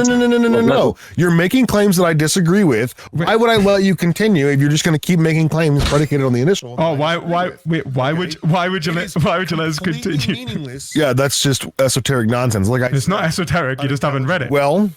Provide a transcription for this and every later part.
No. You're making claims that I disagree with. Why would I let you continue if you're just going to keep making claims predicated on the initial? Oh, why would you let us continue? Meaningless. Yeah, that's just esoteric nonsense. It's not esoteric. You just haven't read it. Well,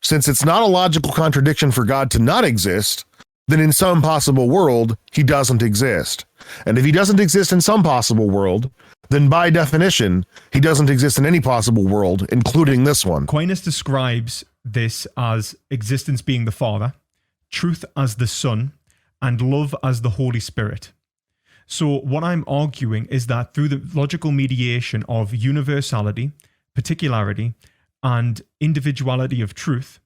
since it's not a logical contradiction for God to not exist, then in some possible world, he doesn't exist. And if he doesn't exist in some possible world, then by definition, he doesn't exist in any possible world, including this one. Aquinas describes this as existence being the Father, truth as the Son, and love as the Holy Spirit. So what I'm arguing is that through the logical mediation of universality, particularity, and individuality of truth,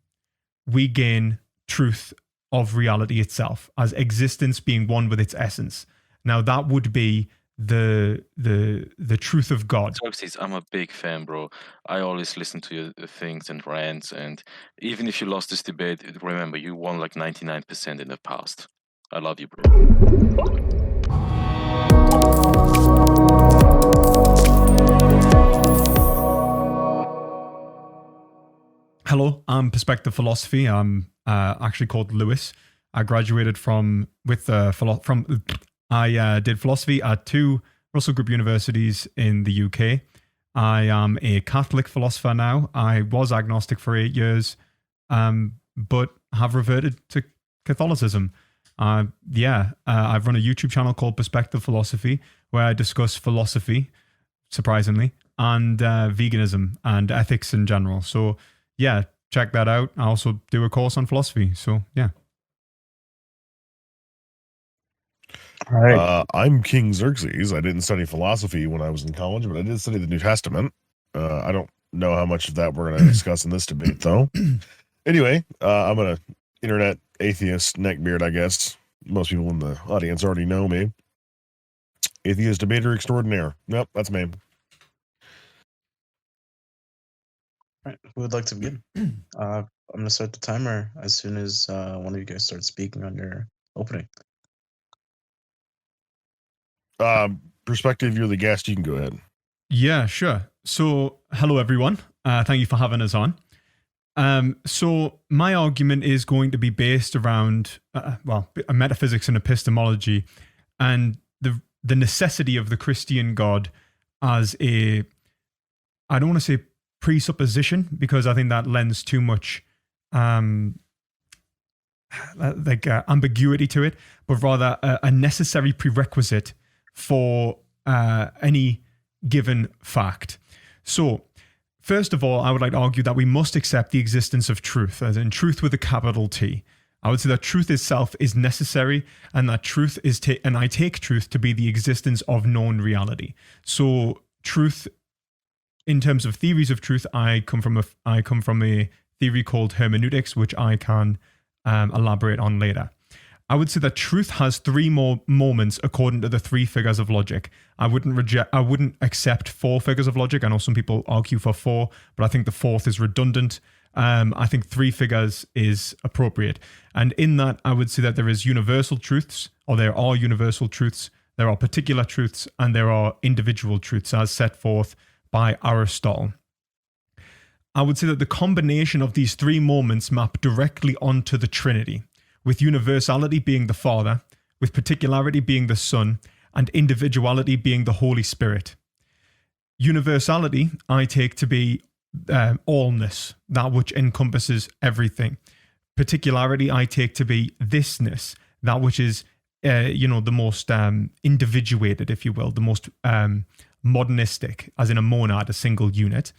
we gain truth of reality itself as existence being one with its essence. Now that would be the truth of God. Xerxes, I'm a big fan, bro. I always listen to your things and rants, and even if you lost this debate, remember you won like 99% in the past. I love you, bro. Hello, I'm Perspective Philosophy. I'm actually called Lewis. I graduated I did philosophy at 2 Russell Group universities in the UK. I am a Catholic philosopher now. I was agnostic for 8 years, but have reverted to Catholicism. I've run a YouTube channel called Perspective Philosophy, where I discuss philosophy, surprisingly, and veganism and ethics in general. So yeah, check that out. I also do a course on philosophy. So yeah. All right. I'm King Xerxes. I didn't study philosophy when I was in college, but I did study the New Testament. I don't know how much of that we're going to discuss in this debate, though. Anyway, I'm an internet atheist neckbeard, I guess. Most people in the audience already know me. Atheist debater extraordinaire. Nope, that's me. All right. Who would like to begin? I'm going to start the timer as soon as one of you guys starts speaking on your opening. Perspective, you're the guest. You can go ahead. Yeah, sure. So, hello everyone. Thank you for having us on. So my argument is going to be based around, metaphysics and epistemology, and the necessity of the Christian God as I don't want to say presupposition, because I think that lends too much ambiguity to it, but rather a necessary prerequisite for any given fact. So, first of all, I would like to argue that we must accept the existence of truth, as in truth with a capital T. I would say that truth itself is necessary, and that truth is, and I take truth to be the existence of known reality. So, truth, in terms of theories of truth, I come from a theory called hermeneutics, which I can elaborate on later. I would say that truth has 3 more moments according to the 3 figures of logic. I wouldn't accept 4 figures of logic. I know some people argue for 4, but I think the 4th is redundant. I think 3 figures is appropriate. And in that, I would say that there is universal truths, or there are universal truths, there are particular truths, and there are individual truths as set forth by Aristotle. I would say that the combination of these 3 moments map directly onto the Trinity, with universality being the Father, with particularity being the Son, and individuality being the Holy Spirit. Universality I take to be allness, that which encompasses everything. Particularity I take to be thisness, that which is, the most individuated, if you will, the most modernistic, as in a monad, a single unit.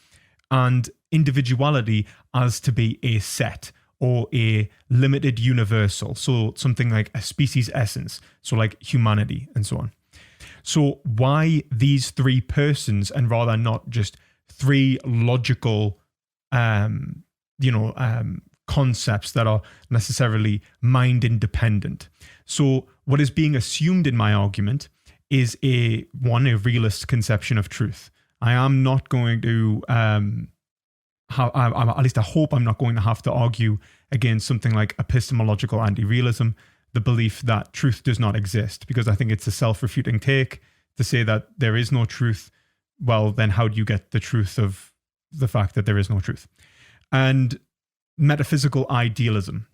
And individuality as to be a set, or a limited universal, so something like a species essence, so like humanity and so on. So why these 3 persons, and rather not just 3 logical, concepts that are necessarily mind independent? So what is being assumed in my argument is a realist conception of truth. I am not going to at least I hope I'm not going to have to argue against something like epistemological anti-realism, the belief that truth does not exist, because I think it's a self-refuting take to say that there is no truth. Well, then how do you get the truth of the fact that there is no truth? And metaphysical idealism.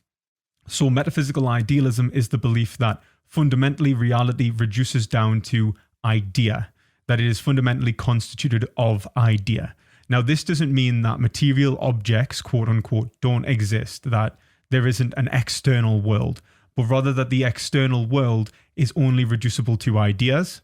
So metaphysical idealism is the belief that fundamentally reality reduces down to idea, that it is fundamentally constituted of idea. Now, this doesn't mean that material objects, quote unquote, don't exist, that there isn't an external world, but rather that the external world is only reducible to ideas,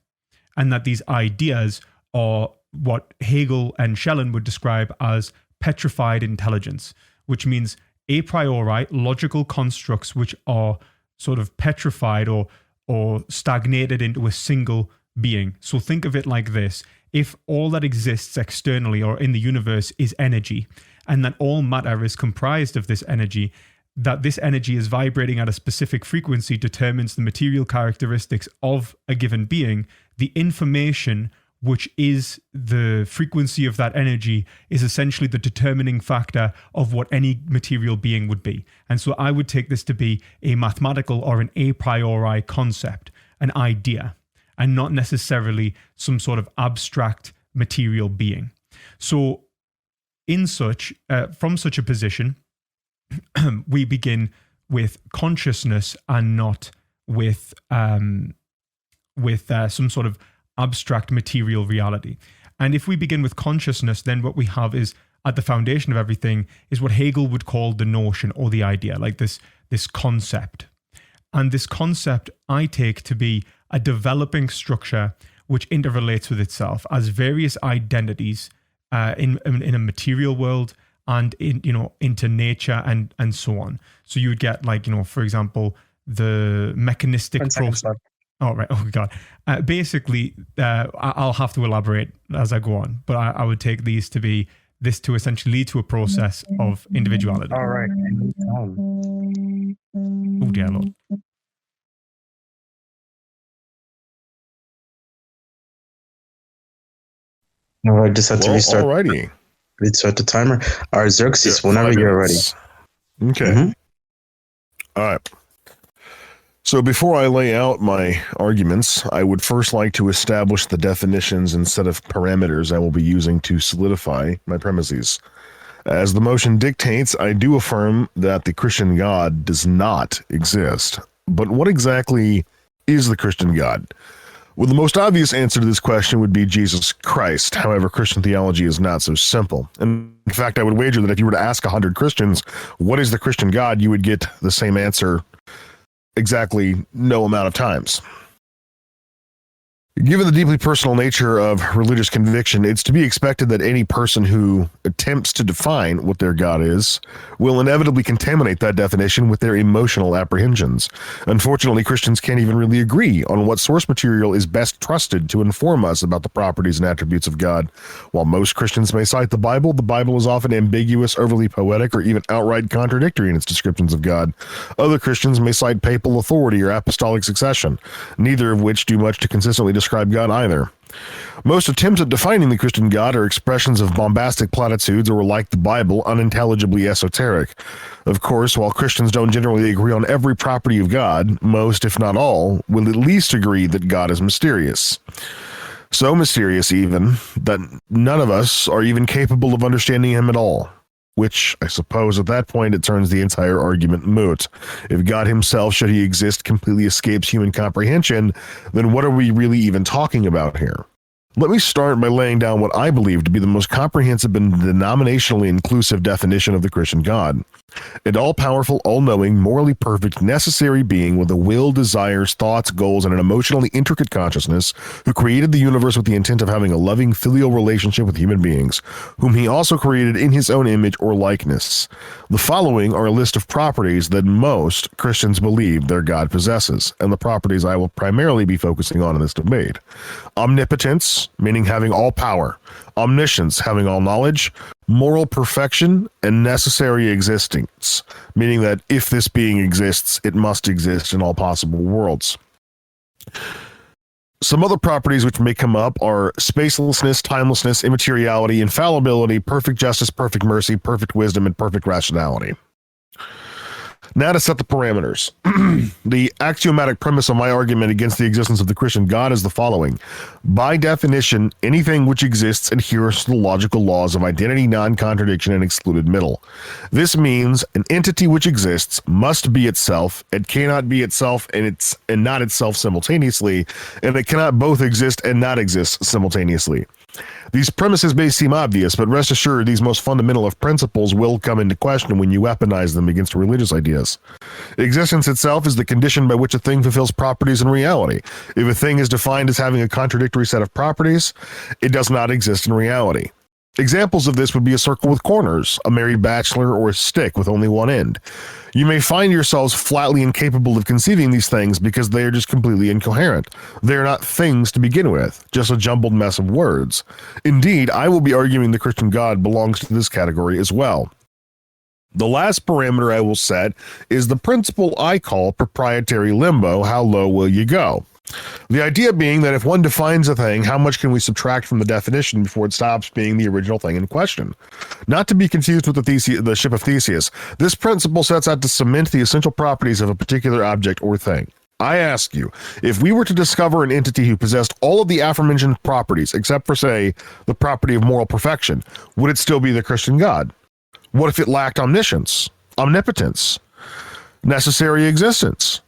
and that these ideas are what Hegel and Schelling would describe as petrified intelligence, which means a priori logical constructs which are sort of petrified or stagnated into a single being. So think of it like this. If all that exists externally or in the universe is energy, and that all matter is comprised of this energy, that this energy is vibrating at a specific frequency determines the material characteristics of a given being, the information which is the frequency of that energy is essentially the determining factor of what any material being would be. And so I would take this to be a mathematical or an a priori concept, an idea, and not necessarily some sort of abstract material being. So from such a position, we begin with consciousness and not with some sort of abstract material reality. And if we begin with consciousness, then what we have is at the foundation of everything is what Hegel would call the notion or the idea, like this concept. And this concept I take to be a developing structure which interrelates with itself as various identities in a material world and into nature and so on. So you would get, like, for example, the mechanistic process. Oh, right. Oh, God. Basically, I'll have to elaborate as I go on, but I would take this to essentially lead to a process of individuality. All right. Oh, dear Lord. All right, just had to restart. Alrighty. Restart the timer. All right, Xerxes, whenever you're ready. Okay. Mm-hmm. All right. So before I lay out my arguments, I would first like to establish the definitions and set of parameters I will be using to solidify my premises. As the motion dictates, I do affirm that the Christian God does not exist. But what exactly is the Christian God? Well, the most obvious answer to this question would be Jesus Christ. However, Christian theology is not so simple. And in fact, I would wager that if you were to ask 100 Christians, what is the Christian God, you would get the same answer exactly no amount of times. Given the deeply personal nature of religious conviction, it's to be expected that any person who attempts to define what their God is will inevitably contaminate that definition with their emotional apprehensions. Unfortunately, Christians can't even really agree on what source material is best trusted to inform us about the properties and attributes of God. While most Christians may cite the Bible is often ambiguous, overly poetic, or even outright contradictory in its descriptions of God. Other Christians may cite papal authority or apostolic succession, neither of which do much to consistently describe God either. Most attempts at defining the Christian God are expressions of bombastic platitudes or, like the Bible, unintelligibly esoteric. Of course, while Christians don't generally agree on every property of God, most, if not all, will at least agree that God is mysterious. So mysterious, even, that none of us are even capable of understanding him at all. Which, I suppose, at that point, it turns the entire argument moot. If God himself, should he exist, completely escapes human comprehension, then what are we really even talking about here? Let me start by laying down what I believe to be the most comprehensive and denominationally inclusive definition of the Christian God. An all-powerful, all-knowing, morally perfect, necessary being with a will, desires, thoughts, goals, and an emotionally intricate consciousness, who created the universe with the intent of having a loving, filial relationship with human beings, whom he also created in his own image or likeness. The following are a list of properties that most Christians believe their God possesses, and the properties I will primarily be focusing on in this debate. Omnipotence, meaning having all power. Omniscience, having all knowledge. Moral perfection, and necessary existence, meaning that if this being exists, it must exist in all possible worlds. Some other properties which may come up are spacelessness, timelessness, immateriality, infallibility, perfect justice, perfect mercy, perfect wisdom, and perfect rationality. Now to set the parameters. The axiomatic premise of my argument against the existence of the Christian God is the following. By definition, anything which exists adheres to the logical laws of identity, non-contradiction, and excluded middle. This means an entity which exists must be itself, it cannot be itself and not itself simultaneously, and it cannot both exist and not exist simultaneously. These premises may seem obvious, but rest assured these most fundamental of principles will come into question when you weaponize them against religious ideas. Existence itself is the condition by which a thing fulfills properties in reality. If a thing is defined as having a contradictory set of properties, it does not exist in reality. Examples of this would be a circle with corners, a married bachelor, or a stick with only one end. You may find yourselves flatly incapable of conceiving these things because they are just completely incoherent. They are not things to begin with, just a jumbled mess of words. Indeed, I will be arguing the Christian God belongs to this category as well. The last parameter I will set is the principle I call proprietary limbo. How low will you go? The idea being that if one defines a thing, how much can we subtract from the definition before it stops being the original thing in question? Not to be confused with the ship of Theseus, this principle sets out to cement the essential properties of a particular object or thing. I ask you, if we were to discover an entity who possessed all of the aforementioned properties, except for, say, the property of moral perfection, would it still be the Christian God? What if it lacked omniscience, omnipotence, necessary existence?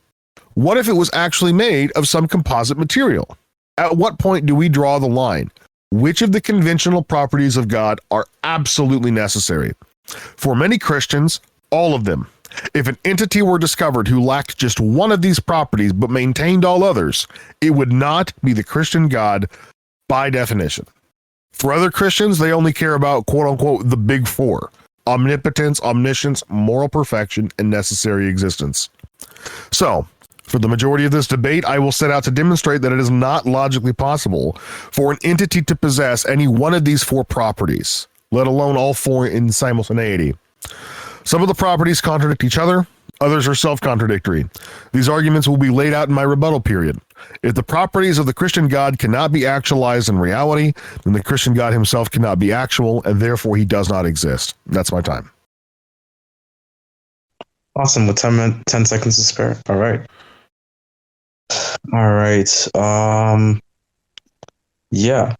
What if it was actually made of some composite material? At what point do we draw the line? Which of the conventional properties of God are absolutely necessary? For many Christians, all of them. If an entity were discovered who lacked just one of these properties but maintained all others, it would not be the Christian God by definition. For other Christians, they only care about quote-unquote the big four: omnipotence, omniscience, moral perfection, and necessary existence. So, for the majority of this debate, I will set out to demonstrate that it is not logically possible for an entity to possess any one of these four properties, let alone all four in simultaneity. Some of the properties contradict each other, others are self-contradictory. These arguments will be laid out in my rebuttal period. If the properties of the Christian God cannot be actualized in reality, then the Christian God himself cannot be actual, and therefore he does not exist. That's my time. Awesome. With 10 seconds to spare. All right. Yeah.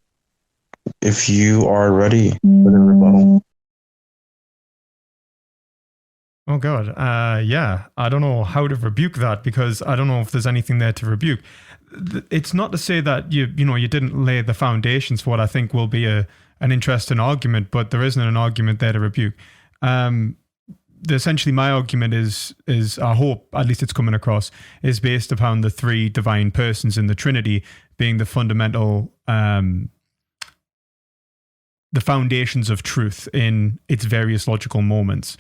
If you are ready for the rebuttal. Oh God, yeah. I don't know how to rebuke that because I don't know if there's anything there to rebuke. It's not to say that you didn't lay the foundations for what I think will be an interesting argument, but there isn't an argument there to rebuke. Essentially, my argument is I hope at least it's coming across, is based upon the three divine persons in the Trinity being the fundamental, the foundations of truth in its various logical moments.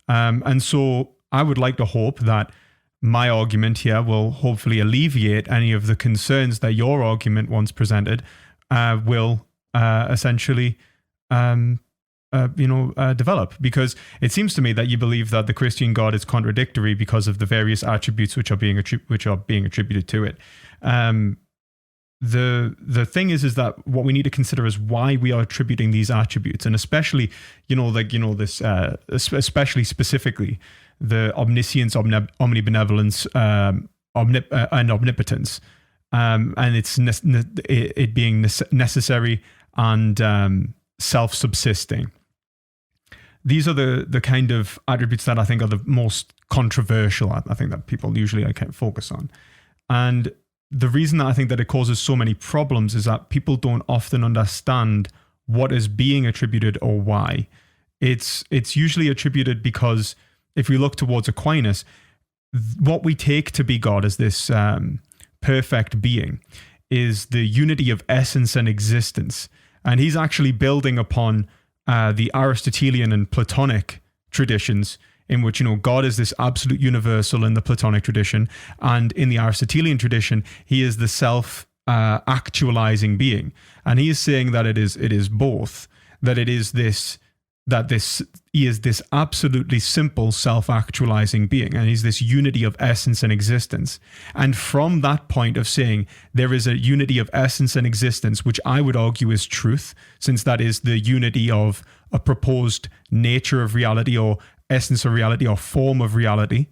And so I would like to hope that my argument here will hopefully alleviate any of the concerns that your argument once presented will essentially develop, because it seems to me that you believe that the Christian God is contradictory because of the various attributes which are being attributed to it. The thing is that what we need to consider is why we are attributing these attributes, and especially especially specifically the omniscience, omnibenevolence, and omnipotence, and it being necessary and self-subsisting. These are the kind of attributes that I think are the most controversial. I think that people usually kind of focus on. And the reason that I think that it causes so many problems is that people don't often understand what is being attributed or why. It's usually attributed because if we look towards Aquinas, what we take to be God as this perfect being is the unity of essence and existence. And he's actually building upon the Aristotelian and Platonic traditions, in which, God is this absolute universal in the Platonic tradition. And in the Aristotelian tradition, he is the self-actualizing being. And he is saying that it is both, that he is this absolutely simple self-actualizing being, and he's this unity of essence and existence. And from that point of saying there is a unity of essence and existence, which I would argue is truth, since that is the unity of a proposed nature of reality or essence of reality or form of reality,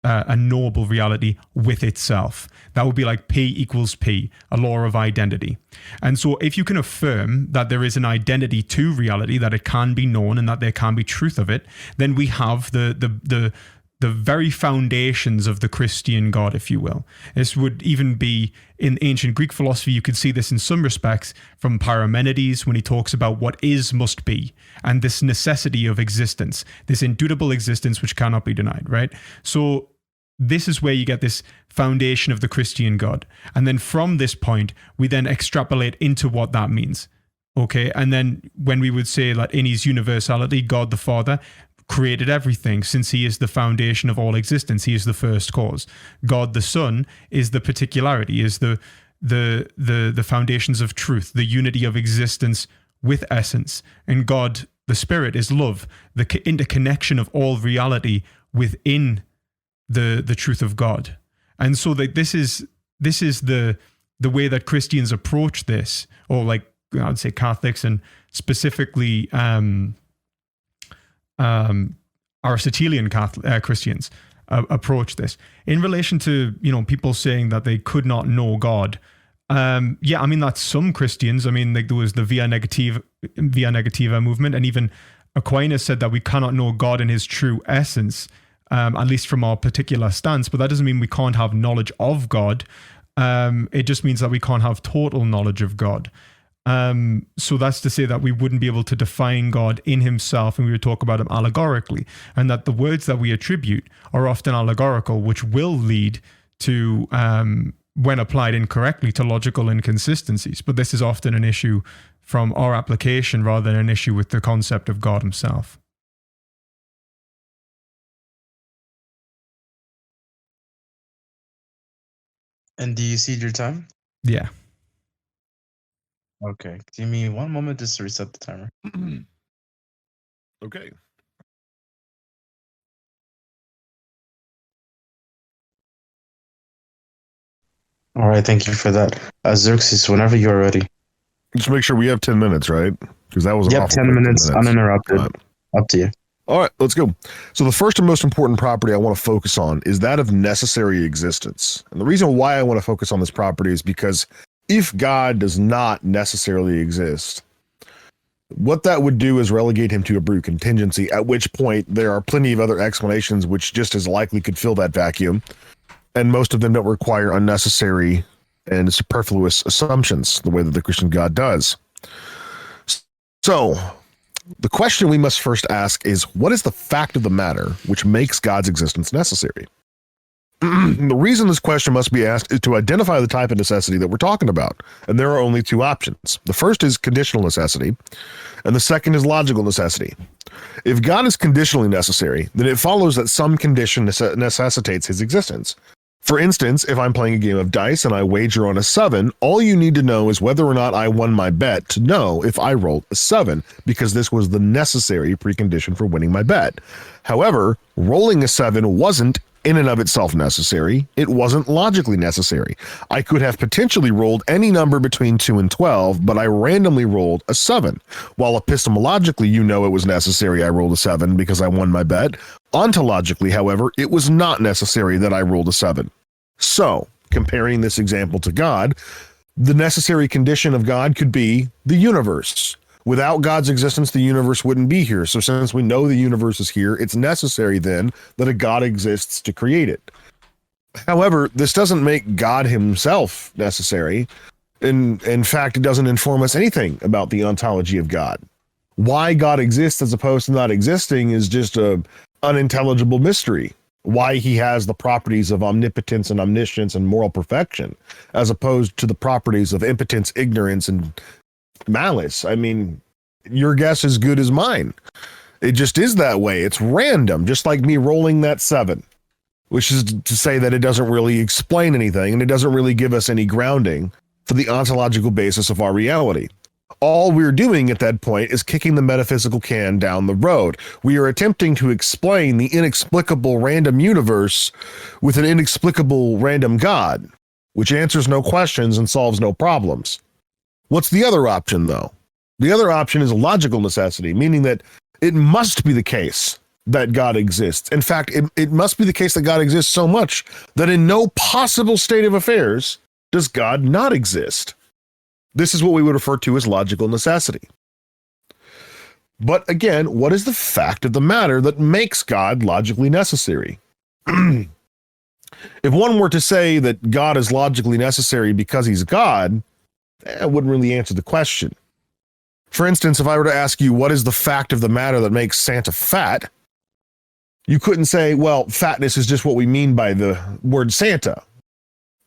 a knowable reality with itself. That would be like P equals P, a law of identity. And so if you can affirm that there is an identity to reality, that it can be known and that there can be truth of it, then we have the very foundations of the Christian God, if you will. This would even be in ancient Greek philosophy. You could see this in some respects from Parmenides when he talks about what is must be, and this necessity of existence, this indubitable existence which cannot be denied, right? So this is where you get this foundation of the Christian God. And then from this point, we then extrapolate into what that means. Okay. And then when we would say that in his universality, God the Father created everything, since he is the foundation of all existence. He is the first cause. God the Son is the particularity, is the foundations of truth, the unity of existence with essence. And God the Spirit is love, the interconnection of all reality within the truth of God. And so that this is the way that Christians approach this, or like I'd say Catholics and specifically Aristotelian Christians approach this in relation to, people saying that they could not know God. Yeah, I mean, that's some Christians. I mean, like there was the Via Negativa movement, and even Aquinas said that we cannot know God in his true essence, at least from our particular stance. But that doesn't mean we can't have knowledge of God. It just means that we can't have total knowledge of God. So that's to say that we wouldn't be able to define God in himself, and we would talk about him allegorically, and that the words that we attribute are often allegorical, which will lead to, when applied incorrectly, to logical inconsistencies. But this is often an issue from our application rather than an issue with the concept of God himself. And do you see your time? Yeah. Okay. Give me one moment just to reset the timer. Okay. All right. Thank you for that. Xerxes, whenever you're ready. Just make sure we have 10 minutes, right? Because that was an Yep, awful 10 quick minutes uninterrupted. Up to you. All right, let's go. So the first and most important property I want to focus on is that of necessary existence. And the reason why I want to focus on this property is because if God does not necessarily exist, what that would do is relegate him to a brute contingency, at which point there are plenty of other explanations which just as likely could fill that vacuum. And most of them don't require unnecessary and superfluous assumptions the way that the Christian God does. So the question we must first ask is, what is the fact of the matter which makes God's existence necessary? The reason this question must be asked is to identify the type of necessity that we're talking about. And there are only two options. The first is conditional necessity, and the second is logical necessity. If God is conditionally necessary, then it follows that some condition necessitates his existence. For instance, if I'm playing a game of dice and I wager on a 7, all you need to know is whether or not I won my bet to know if I rolled a 7, because this was the necessary precondition for winning my bet. However, rolling a 7 wasn't in and of itself necessary. It wasn't logically necessary. I could have potentially rolled any number between 2 and 12, but I randomly rolled a 7. While epistemologically, it was necessary I rolled a 7 because I won my bet. Ontologically, however, it was not necessary that I rolled a 7. So, comparing this example to God, the necessary condition of God could be the universe. Without God's existence, the universe wouldn't be here. So since we know the universe is here, it's necessary then that a God exists to create it. However, this doesn't make God himself necessary. In fact, it doesn't inform us anything about the ontology of God. Why God exists as opposed to not existing is just a unintelligible mystery. Why he has the properties of omnipotence and omniscience and moral perfection, as opposed to the properties of impotence, ignorance, and malice. I mean, your guess is good as mine. It just is that way. It's random, just like me rolling that 7, which is to say that it doesn't really explain anything, and it doesn't really give us any grounding for the ontological basis of our reality. All we're doing at that point is kicking the metaphysical can down the road. We are attempting to explain the inexplicable random universe with an inexplicable random God, which answers no questions and solves no problems. What's the other option, though? The other option is logical necessity, meaning that it must be the case that God exists. In fact, it must be the case that God exists so much that in no possible state of affairs does God not exist. This is what we would refer to as logical necessity. But again, what is the fact of the matter that makes God logically necessary? If one were to say that God is logically necessary because he's God, that wouldn't really answer the question. For instance, if I were to ask you, what is the fact of the matter that makes Santa fat? You couldn't say, well, fatness is just what we mean by the word Santa.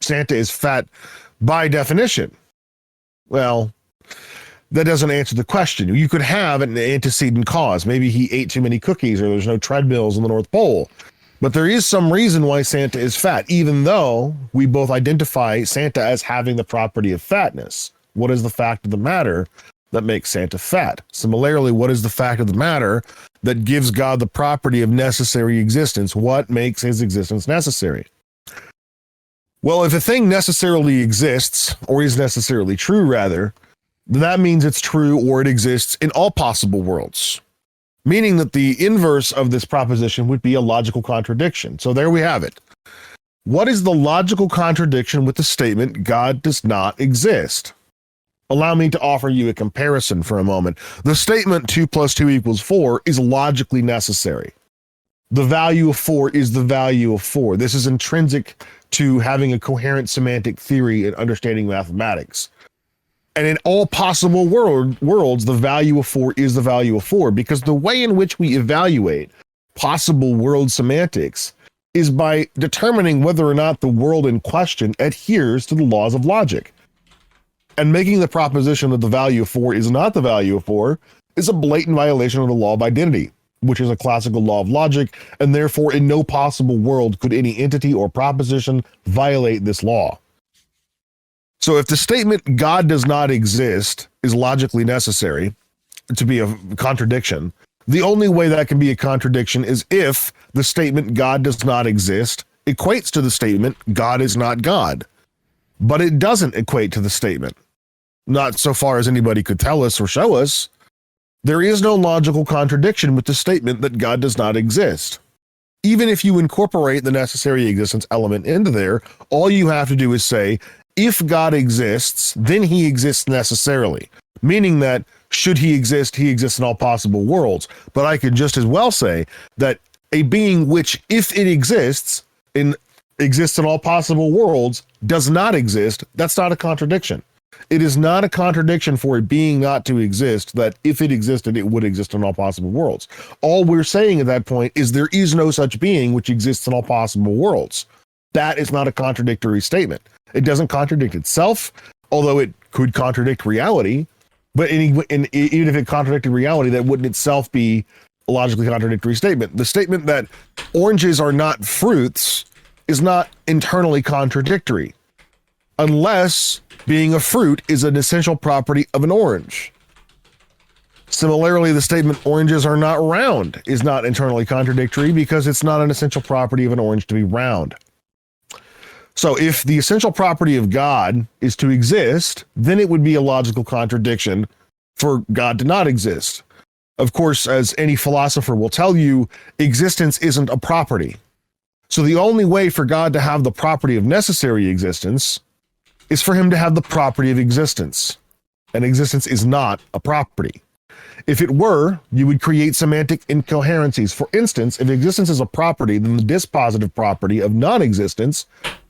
Santa is fat by definition. Well, that doesn't answer the question. You could have an antecedent cause. Maybe he ate too many cookies or there's no treadmills in the North Pole. But there is some reason why Santa is fat, even though we both identify Santa as having the property of fatness. What is the fact of the matter that makes Santa fat? Similarly, what is the fact of the matter that gives God the property of necessary existence? What makes his existence necessary? Well, if a thing necessarily exists, or is necessarily true, rather, then that means it's true or it exists in all possible worlds. Meaning that the inverse of this proposition would be a logical contradiction. So there we have it. What is the logical contradiction with the statement, God does not exist? Allow me to offer you a comparison for a moment. The statement 2 + 2 = 4 is logically necessary. The value of 4 is the value of 4. This is intrinsic to having a coherent semantic theory and understanding mathematics. And in all possible worlds, the value of 4 is the value of 4, because the way in which we evaluate possible world semantics is by determining whether or not the world in question adheres to the laws of logic. And making the proposition that the value of 4 is not the value of 4 is a blatant violation of the law of identity, which is a classical law of logic, and therefore in no possible world could any entity or proposition violate this law. So if the statement God does not exist is logically necessary to be a contradiction, the only way that can be a contradiction is if the statement God does not exist equates to the statement God is not God. But it doesn't equate to the statement. Not so far as anybody could tell us or show us. There is no logical contradiction with the statement that God does not exist. Even if you incorporate the necessary existence element into there, all you have to do is say, if God exists, then he exists necessarily. Meaning that should he exist in all possible worlds. But I could just as well say that a being which, if it exists in all possible worlds, does not exist, that's not a contradiction. It is not a contradiction for a being not to exist that if it existed, it would exist in all possible worlds. All we're saying at that point is there is no such being which exists in all possible worlds. That is not a contradictory statement. It doesn't contradict itself, although it could contradict reality. But even if it contradicted reality, that wouldn't itself be a logically contradictory statement. The statement that oranges are not fruits is not internally contradictory, unless being a fruit is an essential property of an orange. Similarly, the statement oranges are not round is not internally contradictory because it's not an essential property of an orange to be round. So if the essential property of God is to exist, then it would be a logical contradiction for God to not exist. Of course, as any philosopher will tell you, existence isn't a property. So the only way for God to have the property of necessary existence is for him to have the property of existence. And existence is not a property. If it were, you would create semantic incoherencies. For instance, if existence is a property, then the dispositive property of non-existence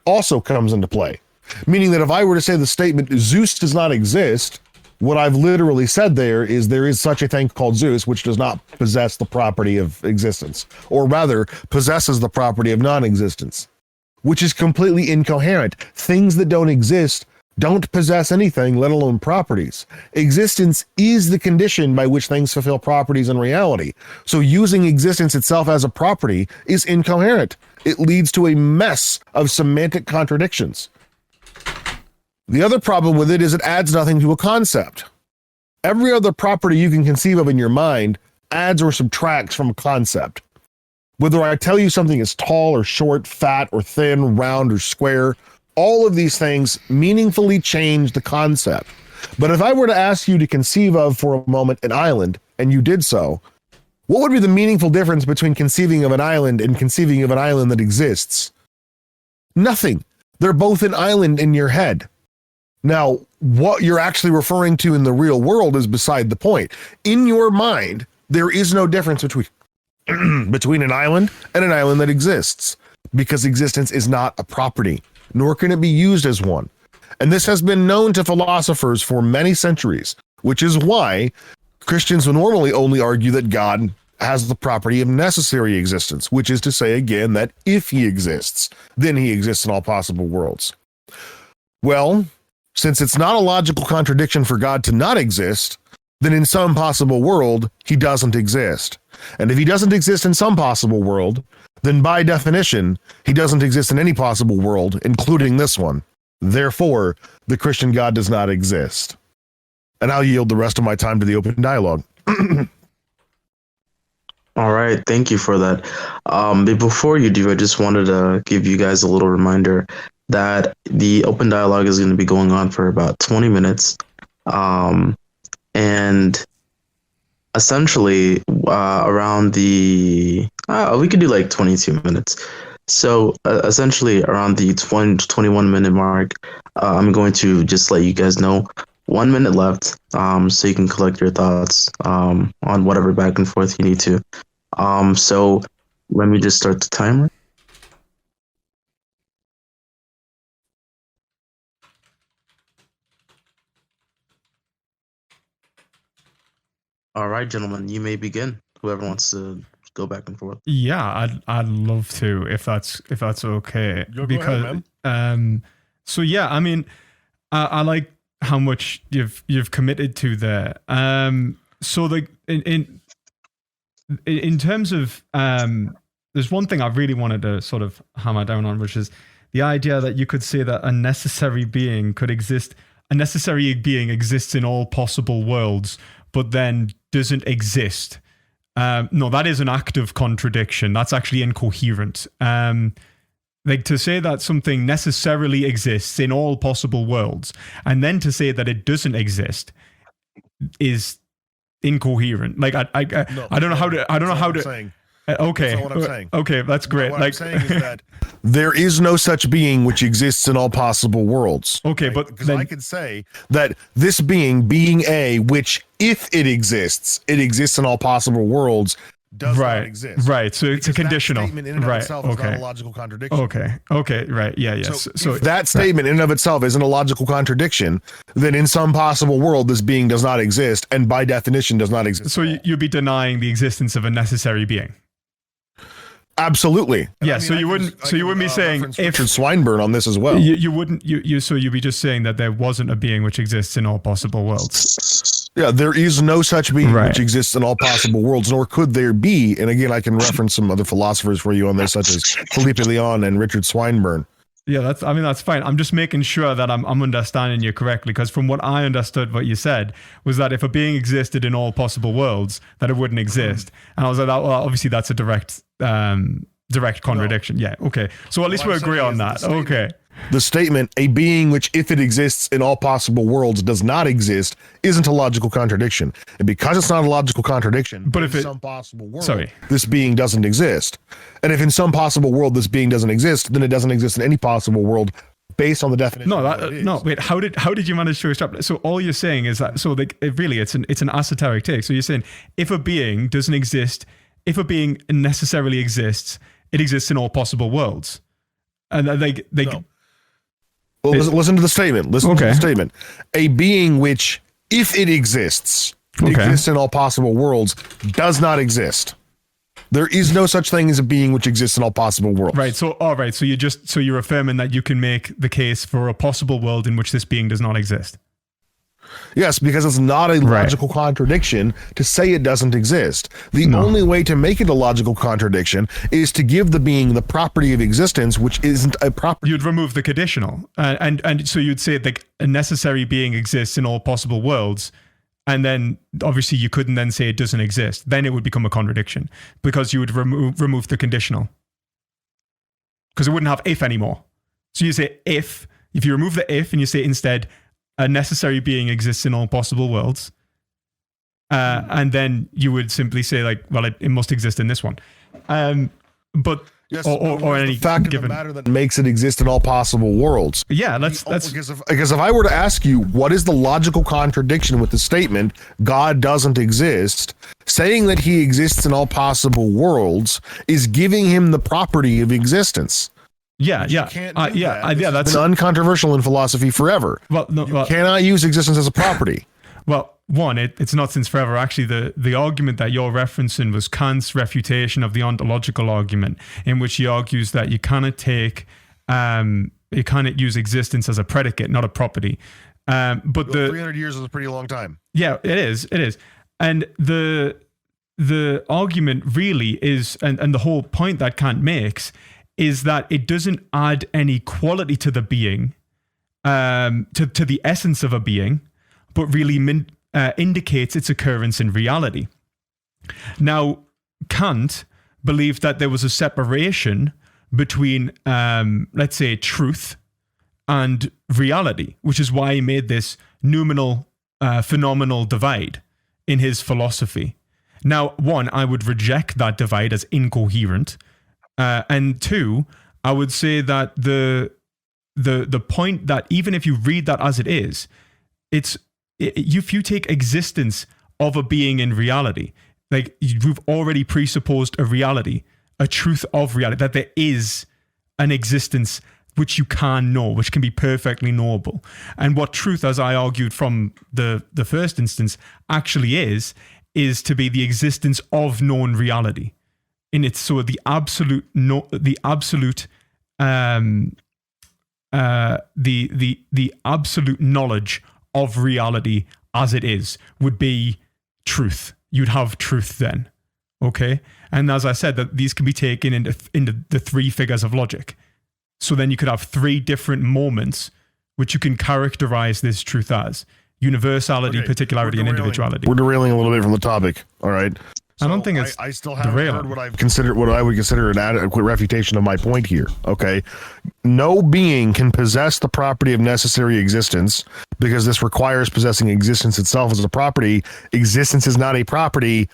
also comes into play. Meaning that if I were to say the statement Zeus does not exist, what I've literally said there is such a thing called Zeus, which does not possess the property of existence, or rather possesses the property of non-existence, which is completely incoherent. Things that don't exist don't possess anything, let alone properties. Existence is the condition by which things fulfill properties in reality. So using existence itself as a property is incoherent. It leads to a mess of semantic contradictions. The other problem with it is it adds nothing to a concept. Every other property you can conceive of in your mind adds or subtracts from a concept. Whether I tell you something is tall or short, fat or thin, round or square, all of these things meaningfully change the concept. But if I were to ask you to conceive of for a moment an island, and you did so, What would be the meaningful difference between conceiving of an island and conceiving of an island that exists? Nothing. They're both an island in your head. Now, what you're actually referring to in the real world is beside the point. In your mind, there is no difference between between an island and an island that exists, because existence is not a property, nor can it be used as one. And this has been known to philosophers for many centuries, which is why Christians will normally only argue that God has the property of necessary existence, which is to say, again, that if he exists, then he exists in all possible worlds. Well, since it's not a logical contradiction for God to not exist, then in some possible world, he doesn't exist. And if he doesn't exist in some possible world, then by definition, he doesn't exist in any possible world, including this one. Therefore, the Christian God does not exist. And I'll yield the rest of my time to the open dialogue. All right, thank you for that. But before you do, I just wanted to give you guys a little reminder that the open dialogue is going to be going on for about 20 minutes. And essentially around the, we could do like 22 minutes. So essentially around the 20 to 21 minute mark, I'm going to just let you guys know 1 minute left, so you can collect your thoughts on whatever back and forth you need to. So let me just start the timer. All right, gentlemen, you may begin. Whoever wants to go back and forth. Yeah, I'd love to, if that's okay. Go ahead, So yeah, I mean, I like how much you've committed to there. So like in terms of there's one thing I really wanted to sort of hammer down on, which is the idea that you could say that a necessary being exists in all possible worlds, but then doesn't exist. No, that is an active contradiction. That's actually incoherent. Like to say that something necessarily exists in all possible worlds, and then to say that it doesn't exist is incoherent. Like I don't know how to. Okay. That's not what I'm saying. Okay, that's great. What I'm saying is that there is no such being which exists in all possible worlds. Okay, right? but because I could say that this being A, which if it exists in all possible worlds, does not exist. Right. So it's a conditional. That statement in and of itself is not a logical contradiction. Okay. Right. Yeah. Yes. So if that statement in and of itself isn't a logical contradiction, then in some possible world this being does not exist, and by definition does not exist. So you'd be denying the existence of a necessary being. Absolutely. Yeah. So you wouldn't be saying if Richard Swinburne on this as well. You wouldn't. So you'd be just saying that there wasn't a being which exists in all possible worlds. Yeah, there is no such being which exists in all possible worlds, nor could there be. And again, I can reference some other philosophers for you on this, such as Philippe Leon and Richard Swinburne. Yeah, that's fine. I'm just making sure that I'm understanding you correctly, because from what I understood, what you said was that if a being existed in all possible worlds, that it wouldn't exist. And I was like, well, obviously that's a direct contradiction. No. Yeah. Okay. So at least we agree on that. Okay. The statement, a being which, if it exists in all possible worlds, does not exist, isn't a logical contradiction. And because it's not a logical contradiction, but if in it, some possible world, this being doesn't exist. And if in some possible world this being doesn't exist, then it doesn't exist in any possible world based on the definition. No, wait, how did you manage to extrapolate? So all you're saying is that, it's an esoteric take. So you're saying if a being doesn't exist, if a being necessarily exists, it exists in all possible worlds. And no. Well, listen to the statement. Listen to the statement. A being which, if it exists in all possible worlds, does not exist. There is no such thing as a being which exists in all possible worlds. Right. So, all right. So you're affirming that you can make the case for a possible world in which this being does not exist. Yes, because it's not a logical contradiction to say it doesn't exist. The only way to make it a logical contradiction is to give the being the property of existence, which isn't a property. You'd remove the conditional. And so you'd say that a necessary being exists in all possible worlds. And then obviously you couldn't then say it doesn't exist. Then it would become a contradiction because you would remove the conditional. Because it wouldn't have if anymore. So you say if you remove the if and you say instead, a necessary being exists in all possible worlds, And then you would simply say like, well, it must exist in this one. But Yes, or any the fact given of the matter that makes it exist in all possible worlds. Yeah, let's because if I were to ask you what is the logical contradiction with the statement God doesn't exist, saying that he exists in all possible worlds is giving him the property of existence. Yeah, That's that's been uncontroversial in philosophy forever. Well, no, You cannot use existence as a property. Well, one, it's not since forever. Actually, the argument that you're referencing was Kant's refutation of the ontological argument, in which he argues that you cannot use existence as a predicate, not a property. But 300 years is a pretty long time. Yeah, it is. And the argument really is, and the whole point that Kant makes is that it doesn't add any quality to the being, to the essence of a being, but really indicates its occurrence in reality. Now, Kant believed that there was a separation between, let's say, truth and reality, which is why he made this noumenal, phenomenal divide in his philosophy. Now, one, I would reject that divide as incoherent, and two, I would say that the point that even if you read that as it is, if you take existence of a being in reality, like you've already presupposed a reality, a truth of reality, that there is an existence which you can know, which can be perfectly knowable. And what truth, as I argued from the first instance, actually is to be the existence of known reality. In its so the absolute absolute knowledge of reality as it is would be truth. You'd have truth then, okay? And as I said, that these can be taken into the three figures of logic. So then you could have three different moments which you can characterize this truth as: universality, particularity, and individuality. We're derailing a little bit from the topic. All right. So I don't think it's I still haven't heard what I would consider an adequate refutation of my point here. Okay, no being can possess the property of necessary existence because this requires possessing existence itself as a property. Existence is not a property.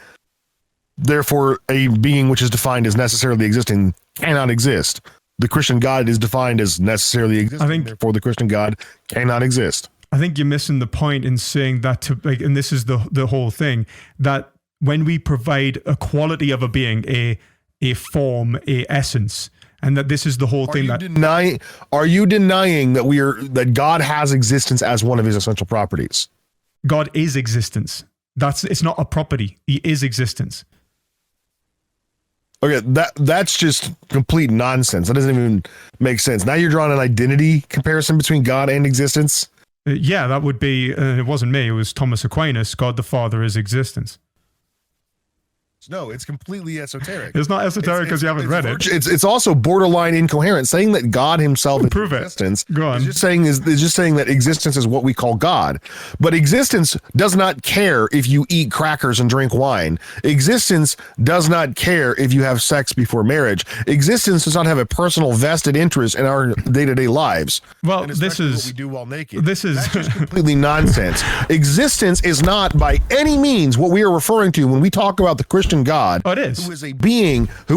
Therefore, a being which is defined as necessarily existing cannot exist. The Christian God is defined as necessarily existing. Therefore, the Christian God cannot exist. I think you're missing the point in saying that and this is the whole thing, that when we provide a quality of a being, a form, a essence, and that this is the whole thing are you denying that God has existence as one of his essential properties? God is existence. It's not a property. He is existence. Okay, that's just complete nonsense. That doesn't even make sense. Now you're drawing an identity comparison between God and existence. Yeah, that would be. It wasn't me. It was Thomas Aquinas. God the Father is existence. No, it's completely esoteric. It's not esoteric because you haven't read it. It's also borderline incoherent. Saying that God himself is existence is just saying that existence is what we call God. But existence does not care if you eat crackers and drink wine. Existence does not care if you have sex before marriage. Existence does not have a personal vested interest in our day-to-day lives. Well, this is what we do while naked. That's just completely nonsense. Existence is not by any means what we are referring to when we talk about the Christian God, it is. who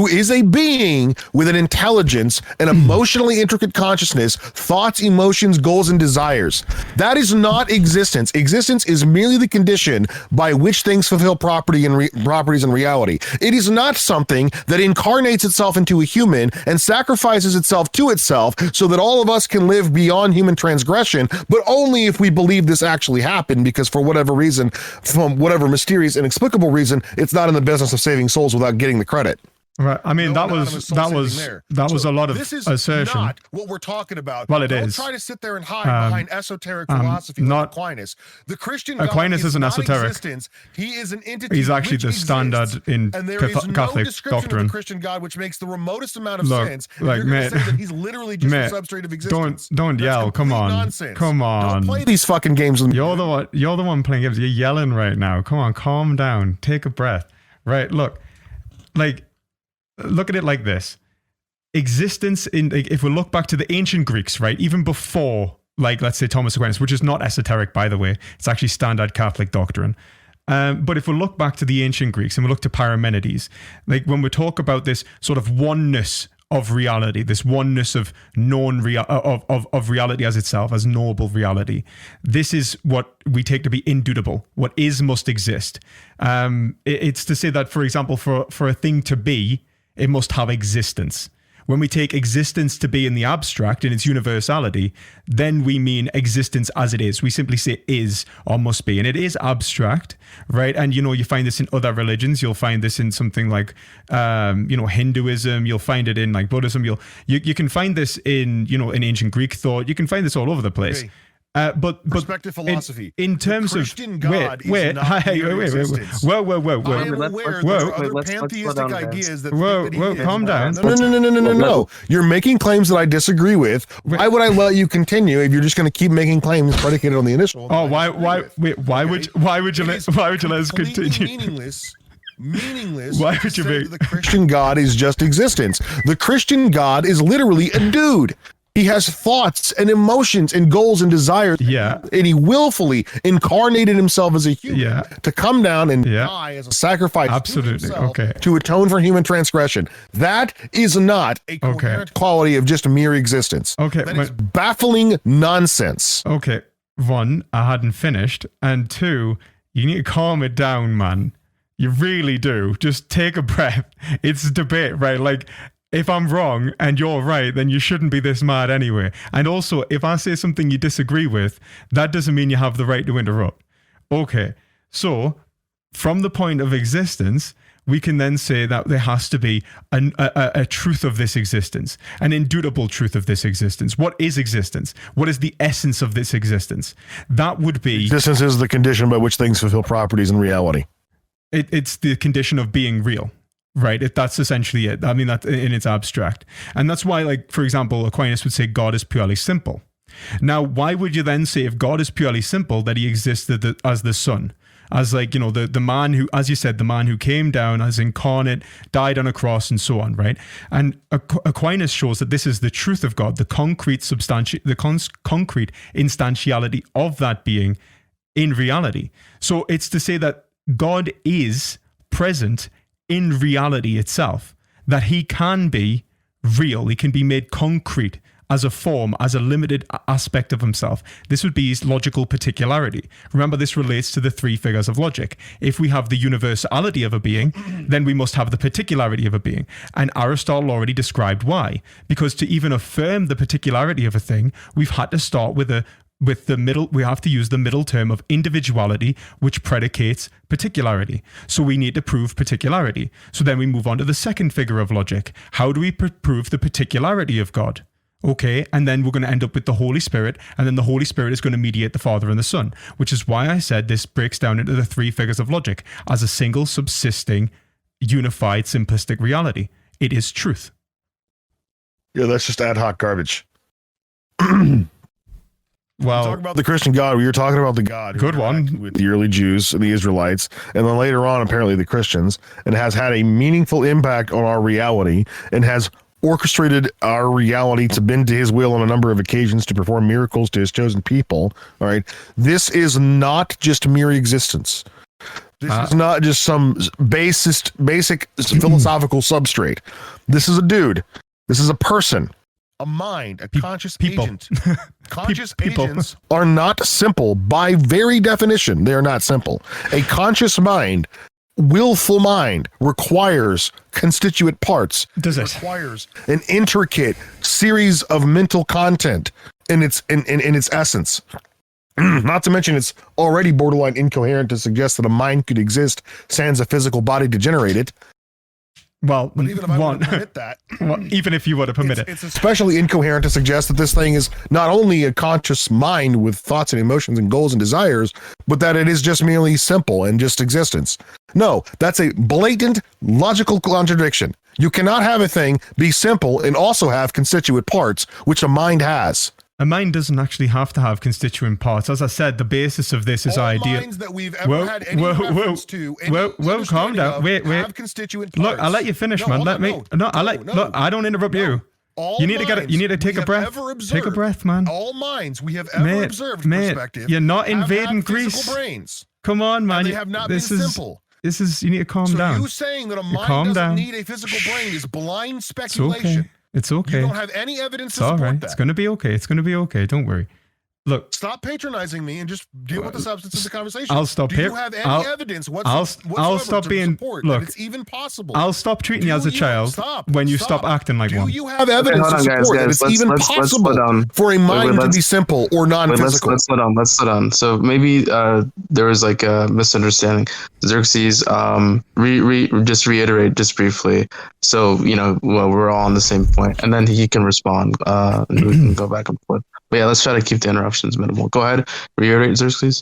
is a being with an intelligence, an emotionally intricate consciousness, thoughts, emotions, goals, and desires. That is not existence. Existence is merely the condition by which things fulfill properties and reality. It is not something that incarnates itself into a human and sacrifices itself to itself so that all of us can live beyond human transgression, but only if we believe this actually happened, because for whatever reason, from whatever mysterious, inexplicable reason, it's not in the business of saving souls without getting the credit. Right. I mean, that was a lot of this is assertion. Not what we're talking about. Well, Don't is. try to sit there and hide behind esoteric philosophy like Aquinas. The Christian God Aquinas isn't esoteric. Existence. He is an entity. He's actually the standard in Catholic doctrine. Of the Christian God which makes the remotest amount of sense. Like, mate, say that he's literally just the substrate of existence. Don't yell. Come on. Nonsense. Come on. Don't play these fucking games with me. You're the one playing games. You're yelling right now. Come on. Calm down. Take a breath. Right. Look at it like this. Existence if we look back to the ancient Greeks, right, even before, let's say Thomas Aquinas, which is not esoteric, by the way, it's actually standard Catholic doctrine. But if we look back to the ancient Greeks and we look to Parmenides, like when we talk about this sort of oneness of reality, this oneness of of reality as itself, as knowable reality, this is what we take to be indubitable. What is must exist. It's to say that, for example, for a thing to be, it must have existence. When we take existence to be in the abstract, in its universality, then we mean existence as it is. We simply say is or must be. And it is abstract, right? And, you find this in other religions. You'll find this in something like, Hinduism. You'll find it in like Buddhism. You can find this in, in ancient Greek thought. You can find this all over the place. Okay. But Perspective philosophy. in terms the of Christian God wait, whoa, I am aware there are other pantheistic ideas that calm down. No. You're making claims that I disagree with. Why would I let you continue if you're just going to keep making claims predicated on the initial? Oh, why would you let us continue? Meaningless. Why would you be? The Christian God is just existence. The Christian God is literally a dude. He has thoughts and emotions and goals and desires. Yeah. And he willfully incarnated himself as a human to come down and die as a sacrifice. Absolutely. Okay. To atone for human transgression. That is not a coherent quality of just mere existence. Okay. That is baffling nonsense. Okay. One, I hadn't finished. And two, you need to calm it down, man. You really do. Just take a breath. It's a debate, right? Like, if I'm wrong and you're right, then you shouldn't be this mad anyway. And also, if I say something you disagree with, that doesn't mean you have the right to interrupt. Okay, so from the point of existence, we can then say that there has to be a truth of this existence, an indubitable truth of this existence. What is existence? What is the essence of this existence? That would be... Existence is the condition by which things fulfill properties in reality. It's the condition of being real. Right, if that's essentially it. I mean, that in its abstract. And that's why, like, for example, Aquinas would say God is purely simple. Now, why would you then say if God is purely simple that he existed as the Son? As like, the man who, as you said, the man who came down as incarnate, died on a cross and so on, right? And Aquinas shows that this is the truth of God, the concrete concrete instantiality of that being in reality. So it's to say that God is present in reality itself, that he can be real, he can be made concrete as a form, as a limited aspect of himself. This would be his logical particularity. Remember, this relates to the three figures of logic. If we have the universality of a being, then we must have the particularity of a being. And Aristotle already described why. Because to even affirm the particularity of a thing, we've had to start with the middle, we have to use the middle term of individuality, which predicates particularity. So we need to prove particularity. So then we move on to the second figure of logic. How do we prove the particularity of God? Okay, and then we're going to end up with the Holy Spirit, and then the Holy Spirit is going to mediate the Father and the Son, which is why I said this breaks down into the three figures of logic as a single, subsisting, unified, simplistic reality. It is truth. Yeah, that's just ad hoc garbage. Well, talk about the Christian God. We were talking about the God. Good one. With the early Jews and the Israelites, and then later on, apparently the Christians, and has had a meaningful impact on our reality, and has orchestrated our reality to bend to his will on a number of occasions to perform miracles to his chosen people. All right. This is not just mere existence. This is not just some basic philosophical substrate. This is a dude. This is a person. A mind, a conscious agent. Conscious agents are not simple by very definition. They are not simple. A conscious mind, willful mind, requires constituent parts. Does it? Requires an intricate series of mental content in its essence. Not to mention, it's already borderline incoherent to suggest that a mind could exist sans a physical body to generate it. Well, but even if I were to permit that, even if you were to permit it, it's especially incoherent to suggest that this thing is not only a conscious mind with thoughts and emotions and goals and desires, but that it is just merely simple and just existence. No, that's a blatant logical contradiction. You cannot have a thing be simple and also have constituent parts, which a mind has. A mind doesn't actually have to have constituent parts. As I said, the basis of this is ideal. Minds that we've ever had any reference to, calm down. Wait. Have constituent parts. Look, I'll let you finish, man. Look, I don't interrupt you. You need to take a breath. Take a breath, man. All minds we have ever observed perspective. You're not invading Greece. Brains. Come on, man. And they have not been simple. This is, you need to calm down. So you saying that a mind calm doesn't down. need a physical brain is blind It's speculation. okay. It's okay. You don't have any evidence It's to all support right. that. It's going to be okay. It's going to be okay. Don't worry. Look, Stop patronizing me and just deal with the substance of the conversation. I'll stop Do here. you have any I'll- evidence I'll whatsoever stop to being- support look, that it's even possible? I'll stop treating you as a child when you stop acting like Do one. you have evidence hold to on, guys, support that guys. it's even Let's slow possible down. for a mind to let's- be simple or Wait, non-physical? let's slow down. Let's slow down. So maybe there was like a misunderstanding. Xerxes, just reiterate just briefly. So we're all on the same point, and then he can respond. And we can go back and forth. But yeah, let's try to keep the interruptions minimal. Go ahead, reiterate, Xerxes.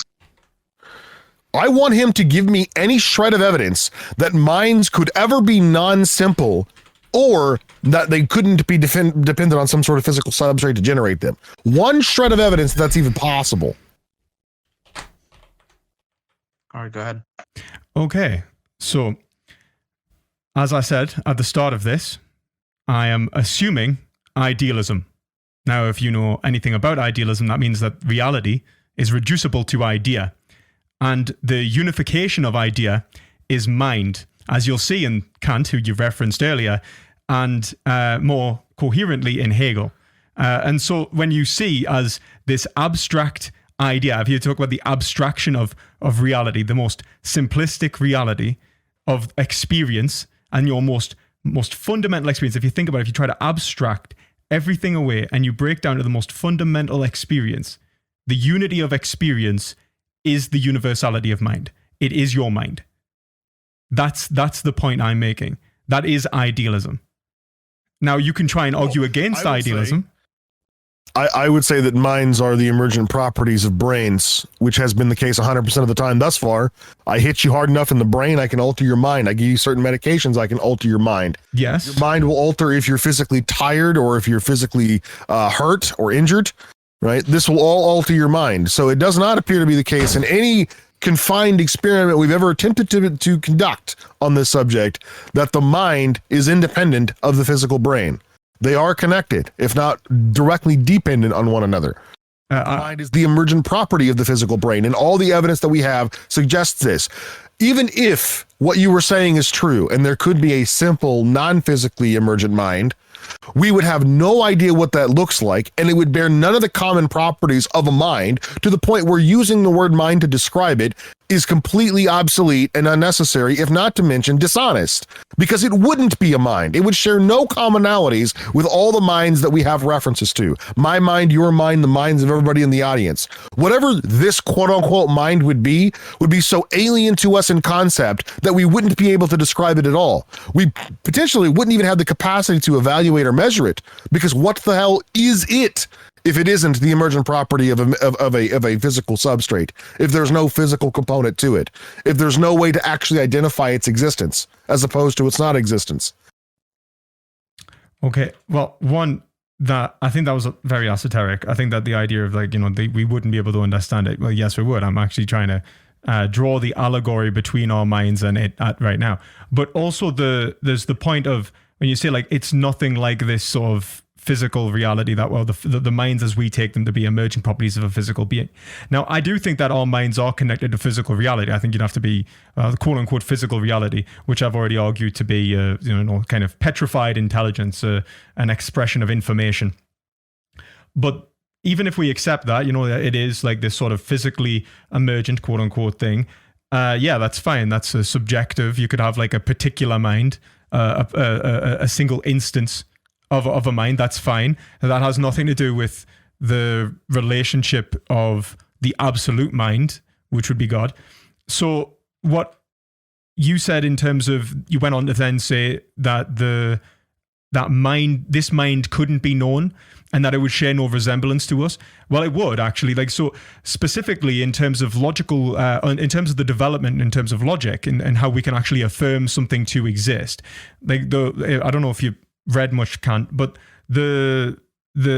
I want him to give me any shred of evidence that minds could ever be non-simple or that they couldn't be dependent on some sort of physical substrate to generate them. One shred of evidence that's even possible. All right, go ahead. Okay. So, as I said at the start of this, I am assuming idealism. Now, if you know anything about idealism, that means that reality is reducible to idea. And the unification of idea is mind, as you'll see in Kant, who you referenced earlier, and more coherently in Hegel. And so when you see as this abstract idea, if you talk about the abstraction of reality, the most simplistic reality of experience and your most fundamental experience, if you think about it, if you try to abstract everything away and you break down to the most fundamental experience, the unity of experience is the universality of mind. It is your mind. That's the point I'm making. That is idealism. Now you can try and argue against idealism. I would say that minds are the emergent properties of brains, which has been the case 100% of the time thus far. I hit you hard enough in the brain, I can alter your mind. I give you certain medications, I can alter your mind. Yes. Your mind will alter if you're physically tired or if you're physically hurt or injured, right? This will all alter your mind. So it does not appear to be the case in any confined experiment we've ever attempted to conduct on this subject that the mind is independent of the physical brain. They are connected, if not directly dependent on one another. Mind is the emergent property of the physical brain, and all the evidence that we have suggests this. Even if what you were saying is true, and there could be a simple, non-physically emergent mind, we would have no idea what that looks like, and it would bear none of the common properties of a mind, to the point where using the word mind to describe it is completely obsolete and unnecessary, if not to mention dishonest, because it wouldn't be a mind. It would share no commonalities with all the minds that we have references to. My mind, your mind, the minds of everybody in the audience. Whatever this quote-unquote mind would be so alien to us in concept that we wouldn't be able to describe it at all. We potentially wouldn't even have the capacity to evaluate or measure it, because what the hell is it if it isn't the emergent property of a physical substrate, if there's no physical component to it, if there's no way to actually identify its existence as opposed to its non-existence? Okay. Well, one, that I think that was very esoteric. I think that the idea of we wouldn't be able to understand it. Well, yes, we would. I'm actually trying to draw the allegory between our minds and it right now. But also there's the point of when you say it's nothing like this sort of physical reality that the minds as we take them to be emergent properties of a physical being. Now, I do think that our minds are connected to physical reality. I think you'd have to be quote unquote physical reality, which I've already argued to be kind of petrified intelligence, an expression of information. But even if we accept that, it is like this sort of physically emergent quote unquote thing. Yeah, that's fine. That's subjective. You could have a particular mind, a single instance of a mind. That's fine. That has nothing to do with the relationship of the absolute mind, which would be God. So what you said in terms of, you went on to then say that this mind couldn't be known and that it would share no resemblance to us. Well, it would actually. So specifically in terms of logical, in terms of the development, in terms of logic and how we can actually affirm something to exist. I don't know if you read much Kant, but the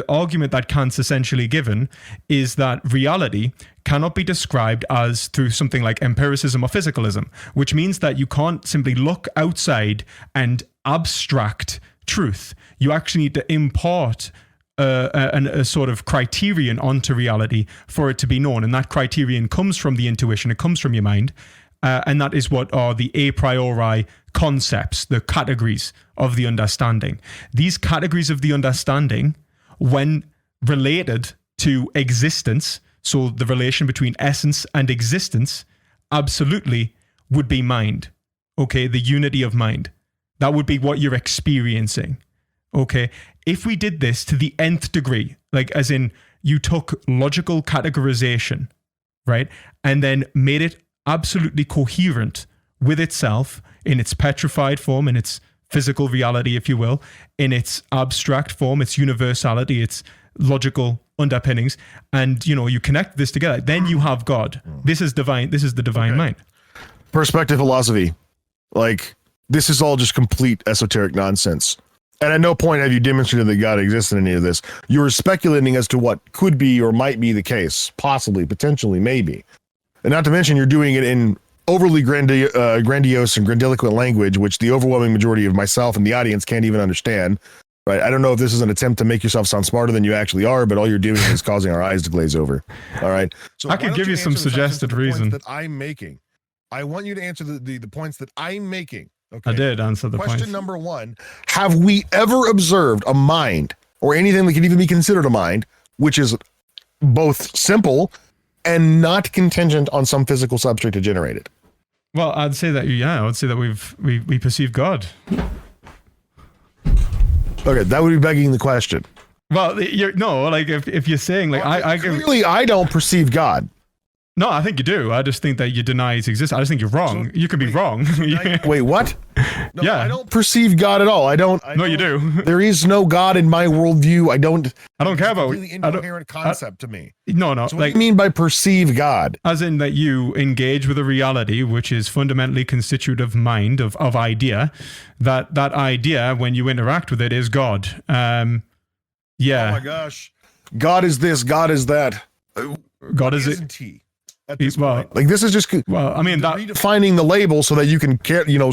argument that Kant's essentially given is that reality cannot be described as through something like empiricism or physicalism, which means that you can't simply look outside and abstract truth. You actually need to impart a sort of criterion onto reality for it to be known. And that criterion comes from the intuition, it comes from your mind. And that is what are the a priori concepts, the categories of the understanding. These categories of the understanding, when related to existence, so the relation between essence and existence, absolutely would be mind. Okay, the unity of mind. That would be what you're experiencing. Okay, if we did this to the nth degree, like as in you took logical categorization, right, and then made it absolutely coherent with itself in its petrified form, in its physical reality, if you will, in its abstract form, its universality, its logical underpinnings, and you connect this together, then you have God. This is divine. This is the divine mind. Perspective philosophy, like this is all just complete esoteric nonsense. And at no point have you demonstrated that God exists in any of this. You're speculating as to what could be or might be the case, possibly, potentially, maybe. And not to mention, you're doing it in overly grandiose and grandiloquent language, which the overwhelming majority of myself and the audience can't even understand. Right? I don't know if this is an attempt to make yourself sound smarter than you actually are, but all you're doing is causing our eyes to glaze over. All right. So I could give you some suggested reason that I'm making. I want you to answer the points that I'm making. Okay. I did answer the question points. number one: have we ever observed a mind, or anything that can even be considered a mind, which is both simple and not contingent on some physical substrate to generate it? Well, I'd say that I would say that we perceive God. Okay, that would be begging the question. Well, if you're saying like clearly I don't perceive God. No, I think you do. I just think that you deny its existence. I just think you're wrong. You can be wrong. Wait, what? No, yeah, I don't perceive God at all. No, you do. There is no God in my worldview. I don't care about. Really incoherent concept to me. No. So what do you mean by perceive God? As in that you engage with a reality which is fundamentally constituted of mind, of idea. That idea, when you interact with it, is God. Yeah. Oh my gosh. God is this. God is that. God is isn't he? At this point. Like this is just redefining the label so that you can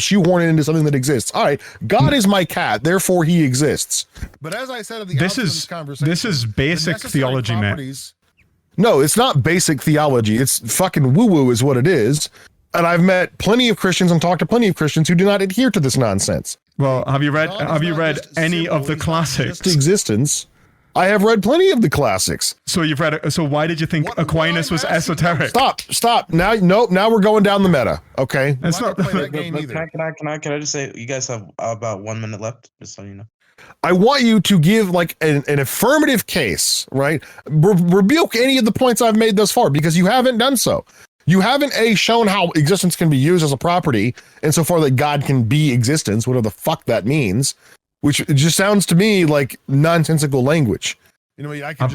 shoehorn it into something that exists. All right, God is my cat, therefore he exists. But as I said at the outset of this conversation, this is basic theology, man. No, it's not basic theology. It's fucking woo-woo is what it is. And I've met plenty of Christians and talked to plenty of Christians who do not adhere to this nonsense. Well, have you read any of the classics? Just existence. I have read plenty of the classics. So you've read. So why did you think Aquinas was esoteric? Stop. Now we're going down the meta. Okay. That's not play that game either. Can I just say you guys have about 1 minute left, just so you know. I want you to give like an affirmative case, right? Rebuke any of the points I've made thus far because you haven't done so. You haven't shown how existence can be used as a property insofar that God can be existence, whatever the fuck that means. Which just sounds to me like nonsensical language. I can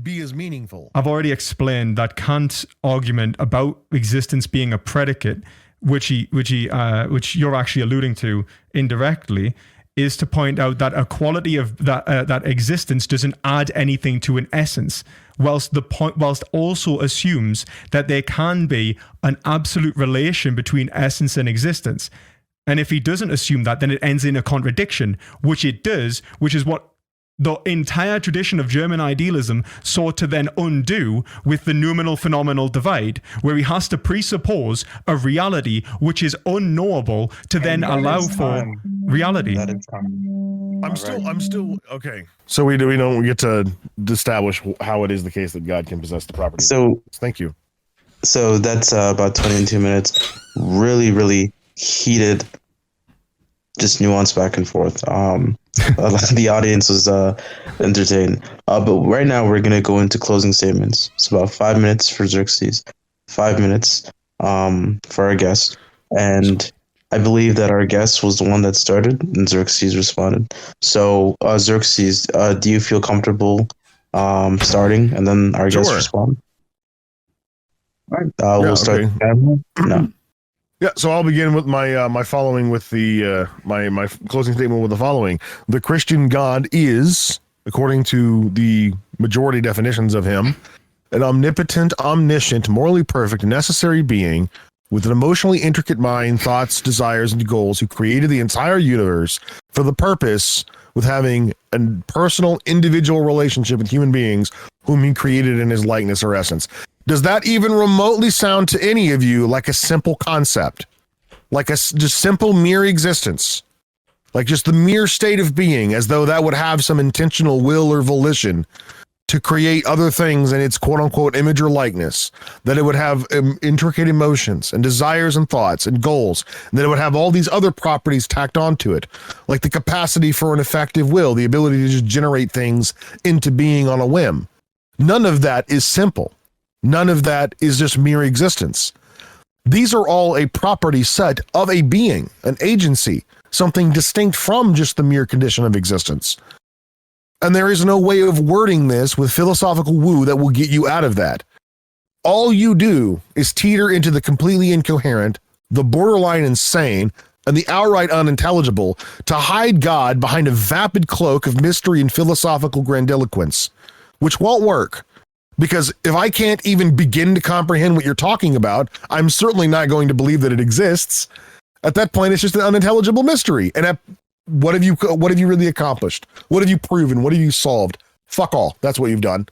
be as meaningful. I've already explained that Kant's argument about existence being a predicate, which you're actually alluding to indirectly, is to point out that a quality of that existence doesn't add anything to an essence, whilst also assumes that there can be an absolute relation between essence and existence. And if he doesn't assume that, then it ends in a contradiction, which it does, which is what the entire tradition of German idealism sought to then undo with the noumenal-phenomenal divide, where he has to presuppose a reality which is unknowable to then allow for reality. I'm still okay. So we don't get to establish how it is the case that God can possess the property. So thank you. So that's about 22 minutes. Really, really heated, just nuance back and forth. The audience was entertained. But right now we're gonna go into closing statements. It's about 5 minutes for Xerxes, 5 minutes for our guest, and I believe that our guest was the one that started, and Xerxes responded. So Xerxes, do you feel comfortable starting, and then our guest respond? All right, we'll start. Okay. No. Yeah, so I'll begin with my following with the my closing statement with the following: the Christian God is, according to the majority definitions of him, an omnipotent, omniscient, morally perfect, necessary being with an emotionally intricate mind, thoughts, desires, and goals, who created the entire universe for the purpose with having a personal, individual relationship with human beings whom he created in his likeness or essence. Does that even remotely sound to any of you like a simple concept? Like a just simple mere existence? Like just the mere state of being, as though that would have some intentional will or volition to create other things in its quote-unquote image or likeness, that it would have intricate emotions and desires and thoughts and goals, and that it would have all these other properties tacked onto it, like the capacity for an effective will, the ability to just generate things into being on a whim. None of that is simple. None of that is just mere existence. These are all a property set of a being, an agency, something distinct from just the mere condition of existence. And there is no way of wording this with philosophical woo that will get you out of that. All you do is teeter into the completely incoherent, the borderline insane, and the outright unintelligible to hide God behind a vapid cloak of mystery and philosophical grandiloquence, which won't work. Because if I can't even begin to comprehend what you're talking about, I'm certainly not going to believe that it exists. At that point, it's just an unintelligible mystery. And what have you really accomplished? What have you proven? What have you solved? Fuck all. That's what you've done.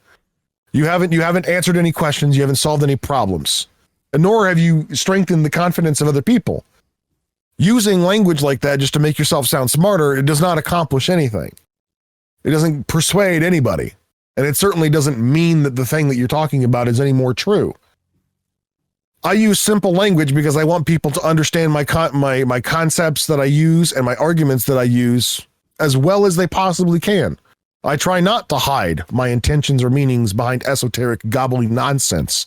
You haven't answered any questions. You haven't solved any problems. And nor have you strengthened the confidence of other people. Using language like that just to make yourself sound smarter, it does not accomplish anything. It doesn't persuade anybody. And it certainly doesn't mean that the thing that you're talking about is any more true. I use simple language because I want people to understand my concepts that I use and my arguments that I use as well as they possibly can. I try not to hide my intentions or meanings behind esoteric gobbly nonsense.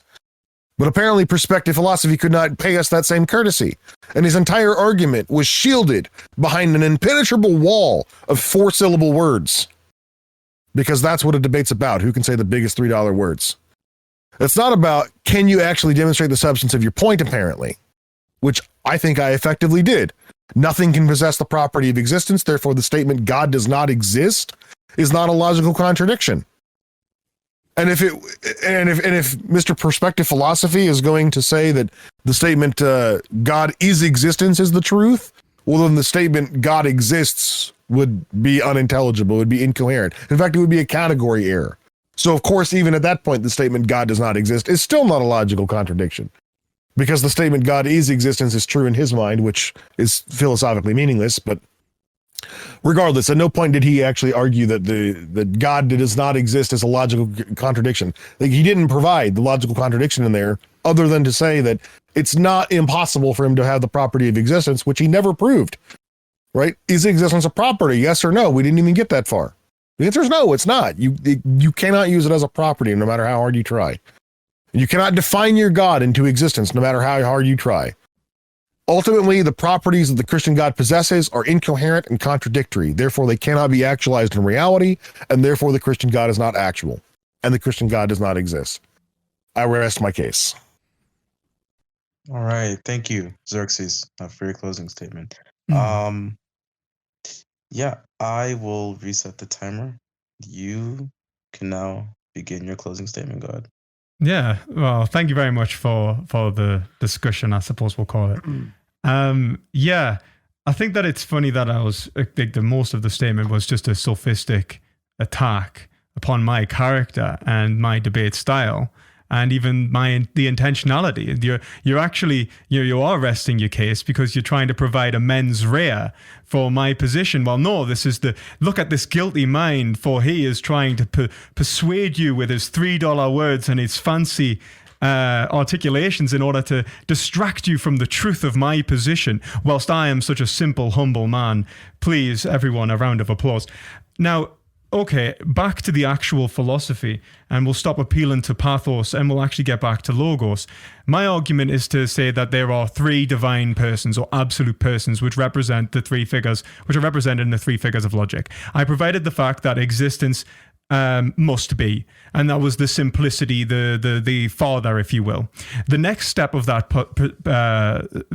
But apparently perspective philosophy could not pay us that same courtesy, and his entire argument was shielded behind an impenetrable wall of 4-syllable words. Because that's what a debate's about. Who can say the biggest $3 words? It's not about, can you actually demonstrate the substance of your point, apparently, which I think I effectively did. Nothing can possess the property of existence, therefore the statement God does not exist is not a logical contradiction. And if Mr. Perspective Philosophy is going to say that the statement God is existence is the truth, well then the statement God exists would be unintelligible, would be incoherent. In fact, it would be a category error. So, of course, even at that point, the statement God does not exist is still not a logical contradiction, because the statement God is existence is true in his mind, which is philosophically meaningless. But regardless, at no point did he actually argue that God does not exist as a logical contradiction. Like, he didn't provide the logical contradiction in there, other than to say that it's not impossible for him to have the property of existence, which he never proved. Right? Is existence a property? Yes or no? We didn't even get that far. The answer is no, it's not. You cannot use it as a property no matter how hard you try. You cannot define your God into existence no matter how hard you try. Ultimately, the properties that the Christian God possesses are incoherent and contradictory. Therefore, they cannot be actualized in reality, and therefore the Christian God is not actual, and the Christian God does not exist. I rest my case. All right. Thank you, Xerxes, for your closing statement. Yeah, I will reset the timer. You can now begin your closing statement, God. Yeah, well, thank you very much for the discussion, I suppose we'll call it. Yeah, I think that it's funny that I think the most of the statement was just a sophistic attack upon my character and my debate style, and even the intentionality. You're actually you are resting your case because you're trying to provide a mens rea for my position. Well, no, this is look at this guilty mind, for he is trying to persuade you with his $3 words and his fancy articulations in order to distract you from the truth of my position, whilst I am such a simple, humble man. Please, everyone, a round of applause. Now, okay, back to the actual philosophy, and we'll stop appealing to pathos and we'll actually get back to logos. My argument is to say that there are 3 divine persons or absolute persons which represent the 3 figures, which are represented in the 3 figures of logic. I provided the fact that existence must be, and that was the simplicity, the father, if you will. The next step of that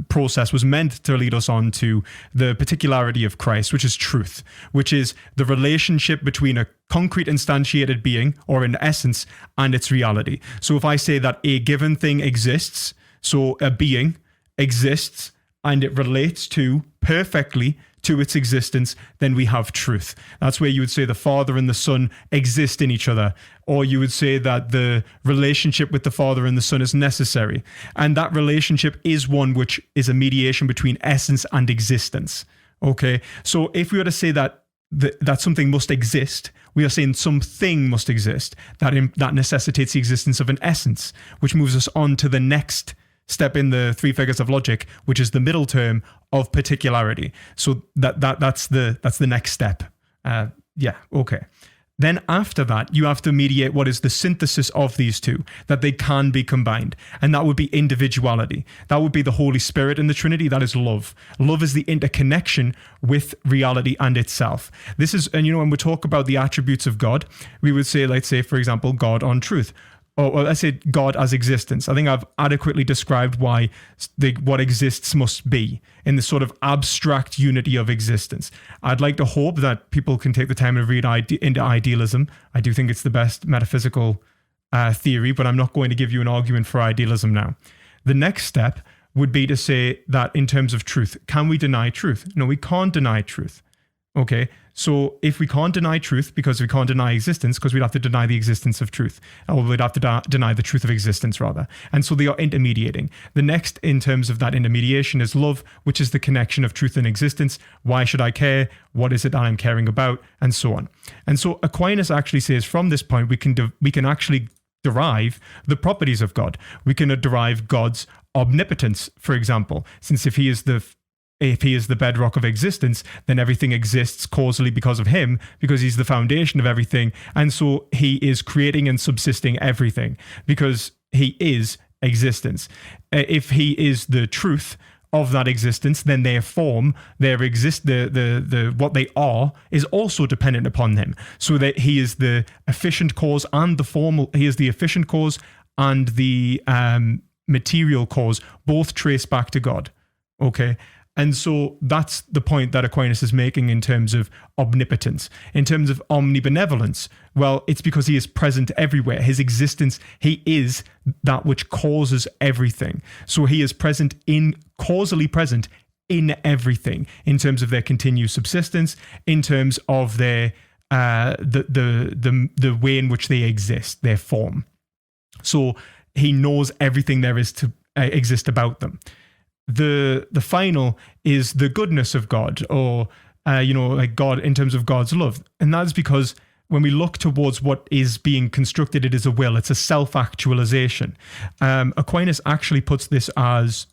process was meant to lead us on to the particularity of Christ, which is truth, which is the relationship between a concrete instantiated being, or an essence, and its reality. So if I say that a given thing exists, so a being, exists and it relates to perfectly to its existence, then we have truth. That's where you would say the Father and the Son exist in each other, or you would say that the relationship with the Father and the Son is necessary. And that relationship is one which is a mediation between essence and existence. Okay, so if we were to say that that something must exist, we are saying something must exist that necessitates the existence of an essence, which moves us on to the next step in the three figures of logic, which is the middle term of particularity. So that's the next step. Okay. Then after that, you have to mediate what is the synthesis of these two, that they can be combined. And that would be individuality. That would be the Holy Spirit in the Trinity. That is love. Love is the interconnection with reality and itself. This is, and when we talk about the attributes of God, we would say, let's say, for example, God on truth. Or let's say God as existence. I think I've adequately described why what exists must be in this sort of abstract unity of existence. I'd like to hope that people can take the time to read into idealism. I do think it's the best metaphysical theory, but I'm not going to give you an argument for idealism now. The next step would be to say that in terms of truth, can we deny truth? No, we can't deny truth. Okay, so if we can't deny truth because we can't deny existence, because we'd have to deny the existence of truth, or we'd have to deny the truth of existence rather. And so they are intermediating. The next in terms of that intermediation is love, which is the connection of truth and existence. Why should I care? What is it that I'm caring about? And so on. And so Aquinas actually says from this point, we can actually derive the properties of God. We can derive God's omnipotence, for example, since if he is the bedrock of existence, then everything exists causally because of him, because he's the foundation of everything. And so he is creating and subsisting everything because he is existence. If he is the truth of that existence, then their form, their what they are is also dependent upon him. So that he is the efficient cause and the formal, he is the efficient cause and the material cause, both trace back to God. Okay. And so that's the point that Aquinas is making in terms of omnipotence. In terms of omnibenevolence, well, it's because he is present everywhere. His existence, he is that which causes everything. So he is causally present in everything, in terms of their continued subsistence, in terms of their the way in which they exist, their form. So he knows everything there is to exist about them. The final is the goodness of God, or like God in terms of God's love, and that is because when we look towards what is being constructed, it is a will. It's a self-actualization. Aquinas actually puts this as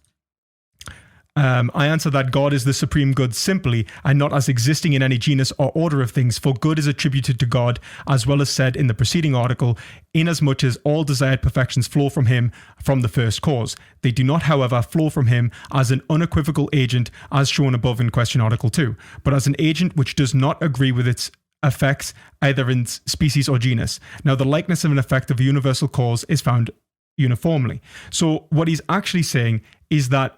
I answer that God is the supreme good simply, and not as existing in any genus or order of things, for good is attributed to God, as well as said in the preceding article, inasmuch as all desired perfections flow from him from the first cause. They do not, however, flow from him as an unequivocal agent, as shown above in question article 2, but as an agent which does not agree with its effects, either in species or genus. Now, the likeness of an effect of a universal cause is found uniformly. So what he's actually saying is that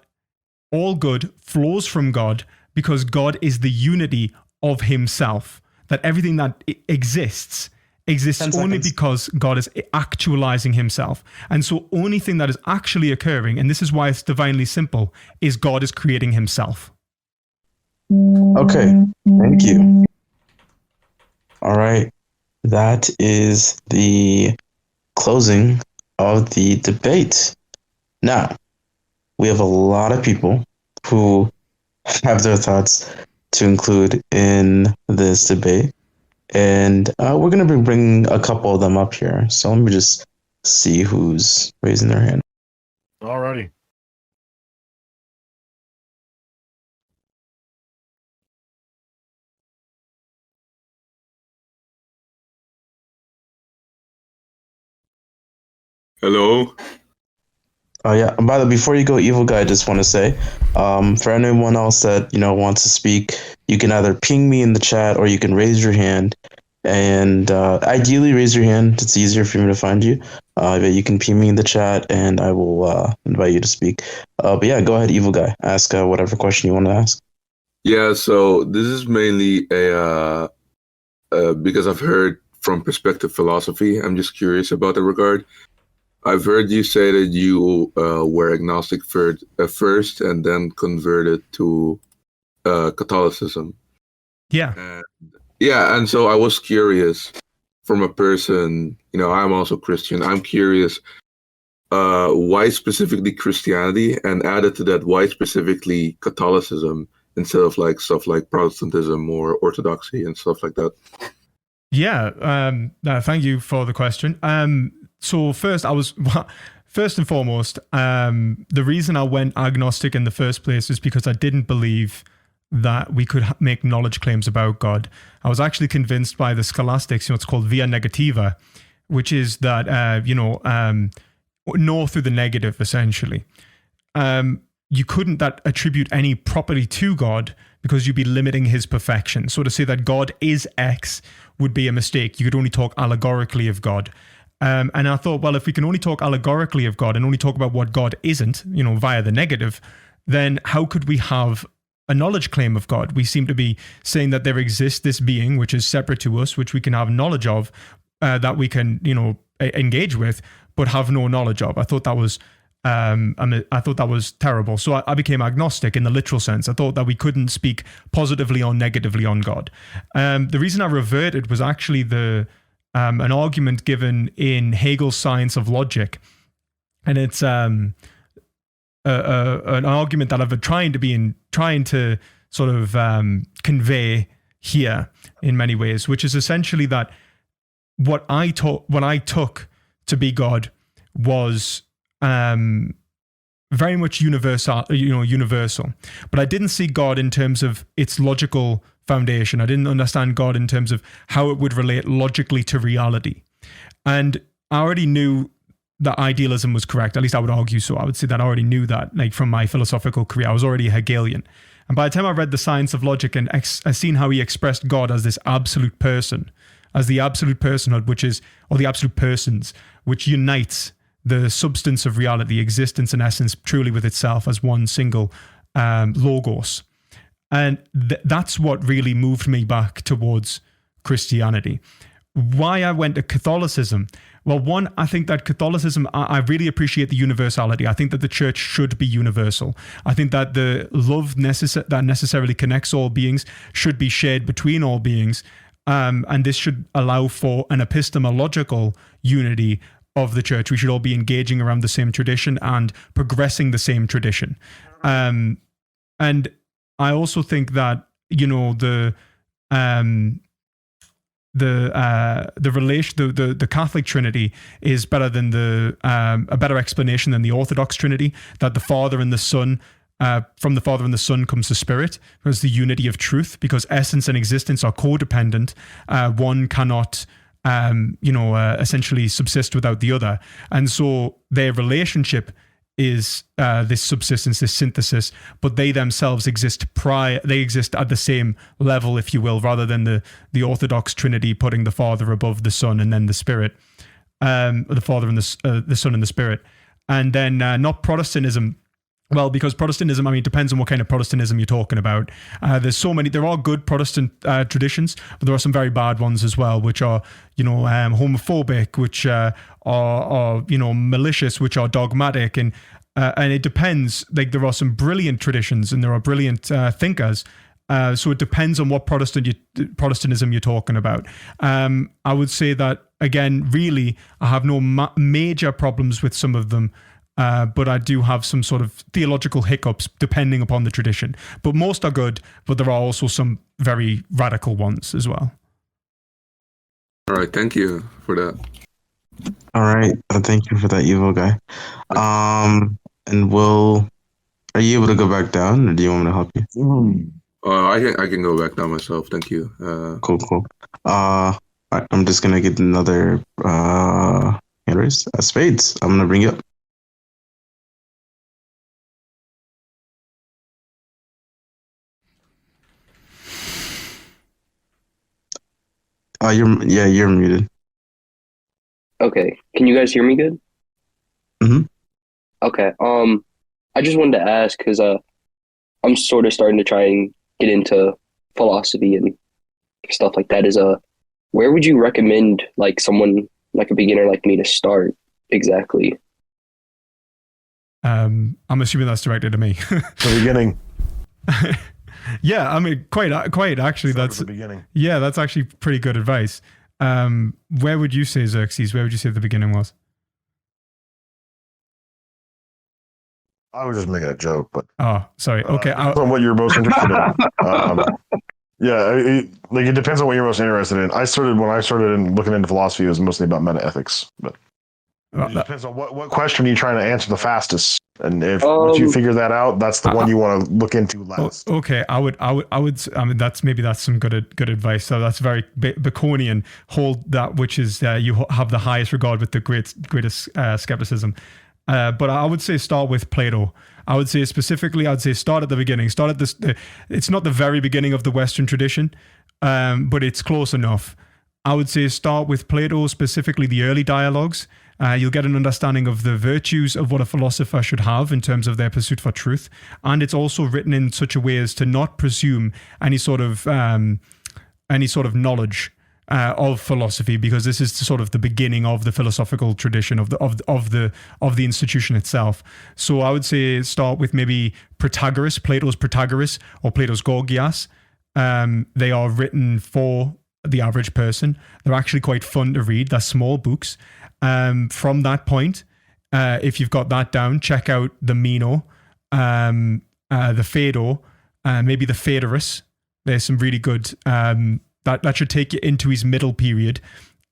all good flows from God because God is the unity of himself, that everything that exists only because God is actualizing himself. And so only thing that is actually occurring, and this is why it's divinely simple, is God is creating himself. Okay, thank you. All right, that is the closing of the debate. Now, we have a lot of people who have their thoughts to include in this debate. And we're going to be bringing a couple of them up here. So let me just see who's raising their hand. Alrighty. Hello. Oh yeah. And by the way, before you go, Evil Guy, I just want to say, for anyone else that wants to speak, you can either ping me in the chat or you can raise your hand. And ideally, raise your hand. It's easier for me to find you. But you can ping me in the chat, and I will invite you to speak. But yeah, go ahead, Evil Guy. Ask whatever question you want to ask. Yeah. So this is mainly because I've heard from perspective philosophy. I'm just curious about the regard. I've heard you say that you were agnostic first and then converted to Catholicism. Yeah. And so I was curious from a person, I'm also Christian. I'm curious, why specifically Christianity, and added to that, why specifically Catholicism instead of like stuff like Protestantism or Orthodoxy and stuff like that? Yeah. Thank you for the question. So first and foremost, the reason I went agnostic in the first place is because I didn't believe that we could make knowledge claims about God. I was actually convinced by the scholastics, it's called via negativa, which is that, know through the negative, essentially. You couldn't attribute any property to God because you'd be limiting his perfection. So to say that God is X would be a mistake. You could only talk allegorically of God. And I thought, well, if we can only talk allegorically of God and only talk about what God isn't, via the negative, then how could we have a knowledge claim of God? We seem to be saying that there exists this being which is separate to us, which we can have knowledge of, that we can, engage with, but have no knowledge of. I thought that was terrible. So I became agnostic in the literal sense. I thought that we couldn't speak positively or negatively on God. The reason I reverted was actually an argument given in Hegel's Science of Logic, and it's an argument that I've been trying to sort of convey here in many ways, which is essentially that what I took to be God was very much universal, but I didn't see God in terms of its logical foundation. I didn't understand God in terms of how it would relate logically to reality. And I already knew that idealism was correct. At least I would argue so. I would say that I already knew that, like from my philosophical career. I was already a Hegelian. And by the time I read the Science of Logic and I seen how he expressed God as this absolute person, as the absolute personhood, or the absolute persons, which unites the substance of reality, existence and essence, truly with itself as one single logos. And that's what really moved me back towards Christianity. Why I went to Catholicism? Well, one, I think that Catholicism, I really appreciate the universality. I think that the church should be universal. I think that the love that necessarily connects all beings should be shared between all beings. And this should allow for an epistemological unity of the church. We should all be engaging around the same tradition and progressing the same tradition. And I also think that, the Catholic Trinity is better than a better explanation than the Orthodox Trinity, that the Father and the Son, from the Father and the Son comes the Spirit, because the unity of truth, because essence and existence are codependent. One cannot, essentially subsist without the other. And so their relationship is this subsistence, this synthesis, but they themselves exist they exist at the same level, if you will, rather than the Orthodox Trinity putting the Father above the Son and then the Spirit, the Father and the Son and the Spirit. And then not Protestantism. Well, because Protestantism, it depends on what kind of Protestantism you're talking about. There are good Protestant traditions, but there are some very bad ones as well, which are, homophobic, which are malicious, which are dogmatic. And it depends, like there are some brilliant traditions and there are brilliant thinkers. So it depends on what Protestantism you're talking about. I would say that, again, really, I have no major problems with some of them. But I do have some sort of theological hiccups depending upon the tradition. But most are good, but there are also some very radical ones as well. All right, thank you for that. All right, thank you for that, evil guy. And are you able to go back down, or do you want me to help you? I can go back down myself. Thank you. Cool. I'm just gonna get another hand raise. Spades. I'm gonna bring you up. You're muted. Okay. Can you guys hear me good? Mm-hmm. Okay. I just wanted to ask because I'm sort of starting to try and get into philosophy and stuff like that. Where would you recommend like someone like a beginner like me to start? exactly? I'm assuming that's directed to me. The beginning. Yeah, I mean, quite actually. Start That's at the beginning. yeah, that's actually pretty good advice. Where would you say, Xerxes? Where would you say the beginning was? I was just making a joke, but Oh, sorry. Okay, depends on what you're most interested in. Yeah, it depends on what you're most interested in. When I started in looking into philosophy, it was mostly about meta ethics, but it depends on what question you're trying to answer the fastest. And if once you figure that out, that's the one you want to look into last. Okay, I would. I mean, that's some good advice. So that's very Baconian. Hold that which is you have the highest regard with the greatest skepticism. But I would say start with Plato. I would say specifically, I'd say start at the beginning. Start at this. It's not the very beginning of the Western tradition, but it's close enough. I would say start with Plato, specifically the early dialogues. You'll get an understanding of the virtues of what a philosopher should have in terms of their pursuit for truth. And it's also written in such a way as to not presume any sort of knowledge of philosophy, because this is sort of the beginning of the philosophical tradition of the institution itself. So I would say start with maybe Plato's Protagoras or Plato's Gorgias. They are written for the average person. They're actually quite fun to read. They're small books. From that point, if you've got that down, check out the Meno, the Phaedo, maybe the Phaedrus. There's some really good. That should take you into his middle period,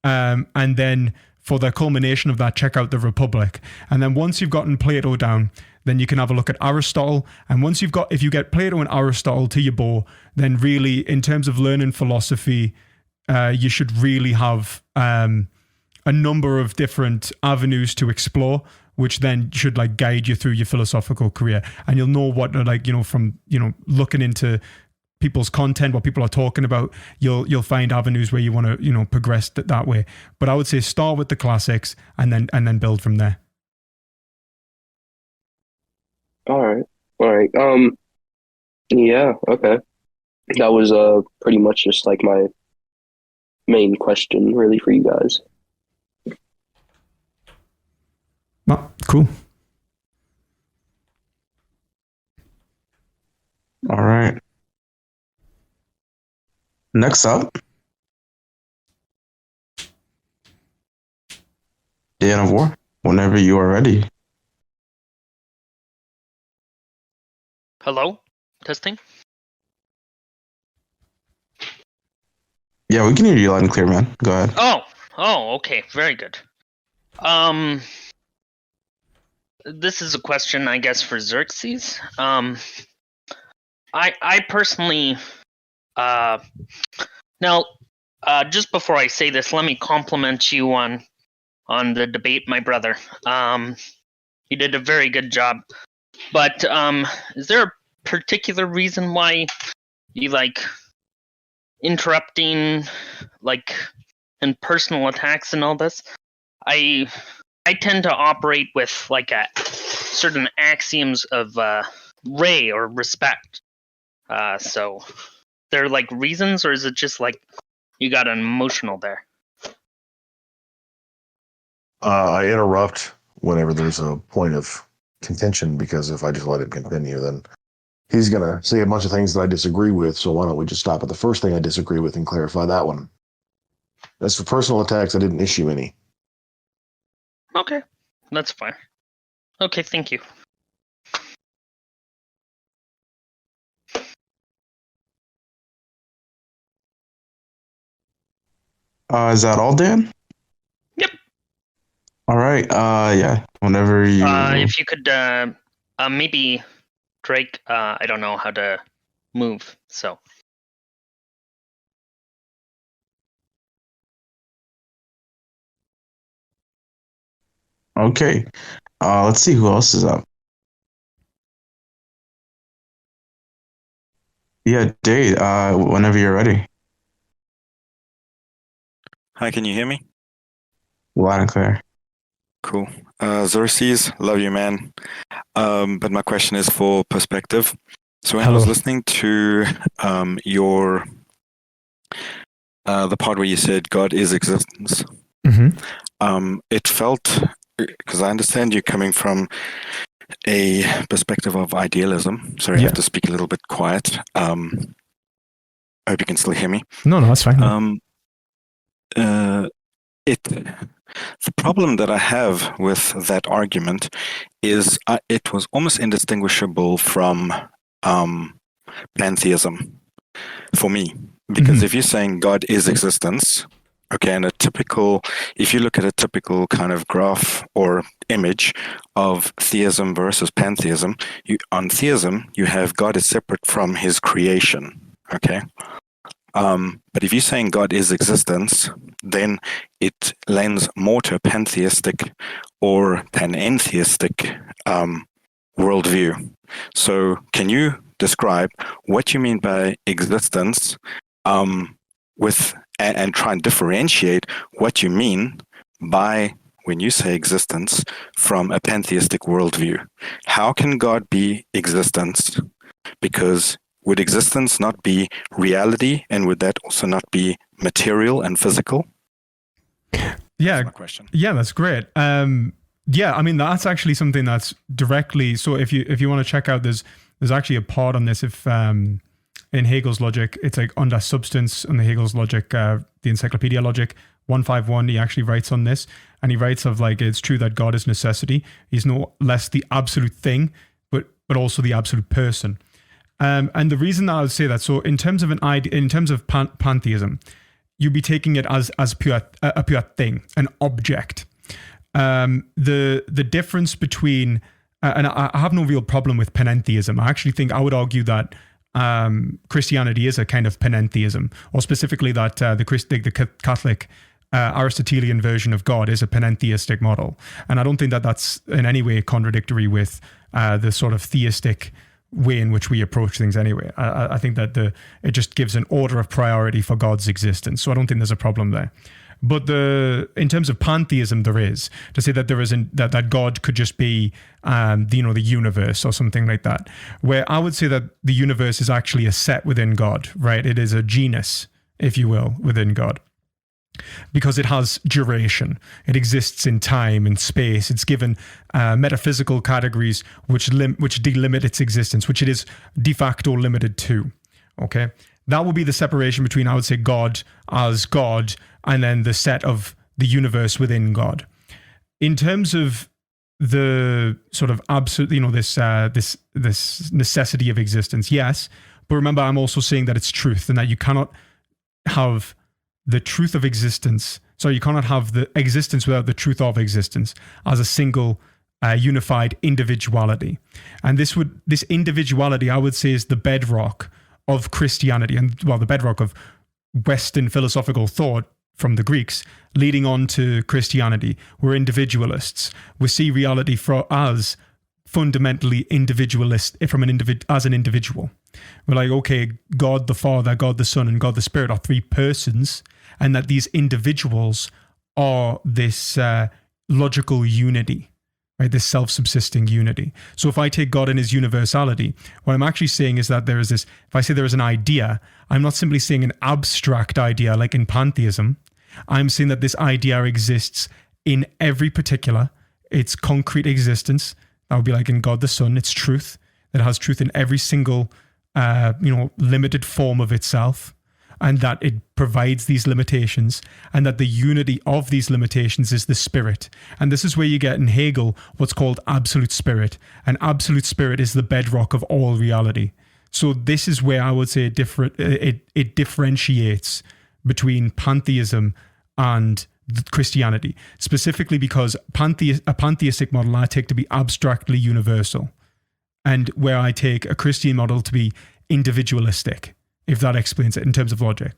and then for the culmination of that, check out the Republic. And then once you've gotten Plato down, then you can have a look at Aristotle. And if you get Plato and Aristotle to your bow, then really, in terms of learning philosophy, you should really have a number of different avenues to explore, which then should guide you through your philosophical career. And you'll know what from looking into people's content, what people are talking about, you'll find avenues where you want to progress that way. But I would say start with the classics and then build from there. All right. Yeah. Okay. That was pretty much just my main question, really, for you guys. Oh, cool. All right. Next up, Dan of War, whenever you are ready. Hello? Testing? Yeah, we can hear you loud and clear, man. Go ahead. Oh, okay. Very good. This is a question, I guess, for Xerxes. I personally, now, just before I say this, let me compliment you on the debate, my brother. You did a very good job. But is there a particular reason why you interrupting, and personal attacks and all this? I tend to operate with certain axioms of ray or respect. So there are reasons, or is it just you got an emotional there? I interrupt whenever there's a point of contention, because if I just let him continue, then he's gonna say a bunch of things that I disagree with. So why don't we just stop at the first thing I disagree with and clarify that one? As for personal attacks, I didn't issue any. Okay, that's fine. Okay, thank you. Is that all, Dan? Yep. All right. Yeah. Whenever you. If you could, maybe Drake. I don't know how to move, so. Okay. Let's see who else is up. Yeah, Dave. Whenever you're ready. Hi, can you hear me? Loud and clear. Cool. Xerxes, love you, man. But my question is for perspective. So when I was listening to your the part where you said God is existence, Mm-hmm. it felt because I understand you're coming from a perspective of idealism. Sorry, I have to speak a little bit quiet. I hope you can still hear me. No, that's fine. The problem that I have with that argument is it was almost indistinguishable from pantheism for me. Because if you're saying God is existence, okay, and if you look at a typical kind of graph or image of theism versus pantheism, on theism, you have God is separate from his creation, okay? But if you're saying God is existence, then it lends more to a pantheistic or panentheistic worldview. So can you describe what you mean by existence and try and differentiate what you mean by when you say existence from a pantheistic worldview? How can God be existence? Because would existence not be reality, and would that also not be material and physical? Yeah, that's my question. Yeah, that's great. Yeah, I mean that's actually something that's directly. So if you want to check out, there's actually a part on this. If in Hegel's logic, it's like under substance on the Hegel's logic, the Encyclopedia Logic 151. He actually writes on this, and he writes of like it's true that God is necessity. He's no less the absolute thing, but also the absolute person. And the reason that I would say that, so in terms of pantheism, you'd be taking it as a pure thing, an object. The difference between, and I have no real problem with panentheism. I actually think I would argue that Christianity is a kind of panentheism, or specifically that the Catholic Aristotelian version of God is a panentheistic model. And I don't think that that's in any way contradictory with the sort of theistic way in which we approach things anyway. I think that it just gives an order of priority for God's existence. So I don't think there's a problem there. But in terms of pantheism, there is to say that there isn't that God could just be the universe or something like that. Where I would say that the universe is actually a set within God, right? It is a genus, if you will, within God. Because it has duration, it exists in time and space. It's given metaphysical categories which delimit its existence, which it is de facto limited to. Okay, that would be the separation between, I would say, God as God and then the set of the universe within God. In terms of the sort of absolute, this necessity of existence, yes, but remember, I'm also saying that it's truth and that you cannot have the truth of existence. So you cannot have the existence without the truth of existence as a single unified individuality. And this individuality, I would say, is the bedrock of Christianity, and the bedrock of Western philosophical thought from the Greeks, leading on to Christianity. We're individualists. We see reality as fundamentally individualist as an individual. We're like, okay, God the Father, God the Son, and God the Spirit are three persons, and that these individuals are this logical unity, right? This self-subsisting unity. So if I take God in his universality, what I'm actually saying is that if I say there is an idea, I'm not simply saying an abstract idea like in pantheism. I'm saying that this idea exists in every particular, its concrete existence. That would be like in God the Son, it's truth. That has truth in every single limited form of itself, and that it provides these limitations, and that the unity of these limitations is the spirit. And this is where you get in Hegel what's called absolute spirit. And absolute spirit is the bedrock of all reality. So this is where I would say it differentiates between pantheism and Christianity, specifically because a pantheistic model I take to be abstractly universal, and where I take a Christian model to be individualistic, if that explains it in terms of logic.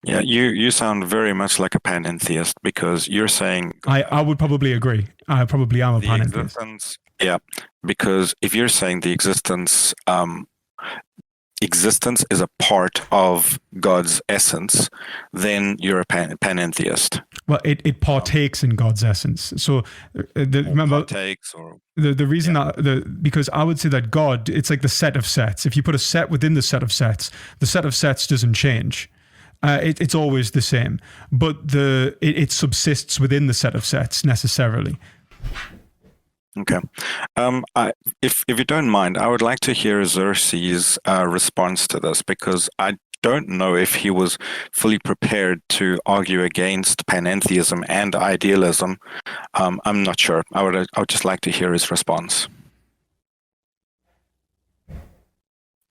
Yeah, you sound very much like a panentheist, because you're saying... I would probably agree. I probably am a panentheist. Yeah, because if you're saying the existence is a part of God's essence, then you're a panentheist. Well, it partakes in God's essence. So remember, partakes or the reason because I would say that God, it's like the set of sets. If you put a set within the set of sets doesn't change. It's always the same, but it subsists within the set of sets necessarily. Okay. If you don't mind, I would like to hear Xerxes' response to this, because I don't know if he was fully prepared to argue against panentheism and idealism. I'm not sure. I would just like to hear his response.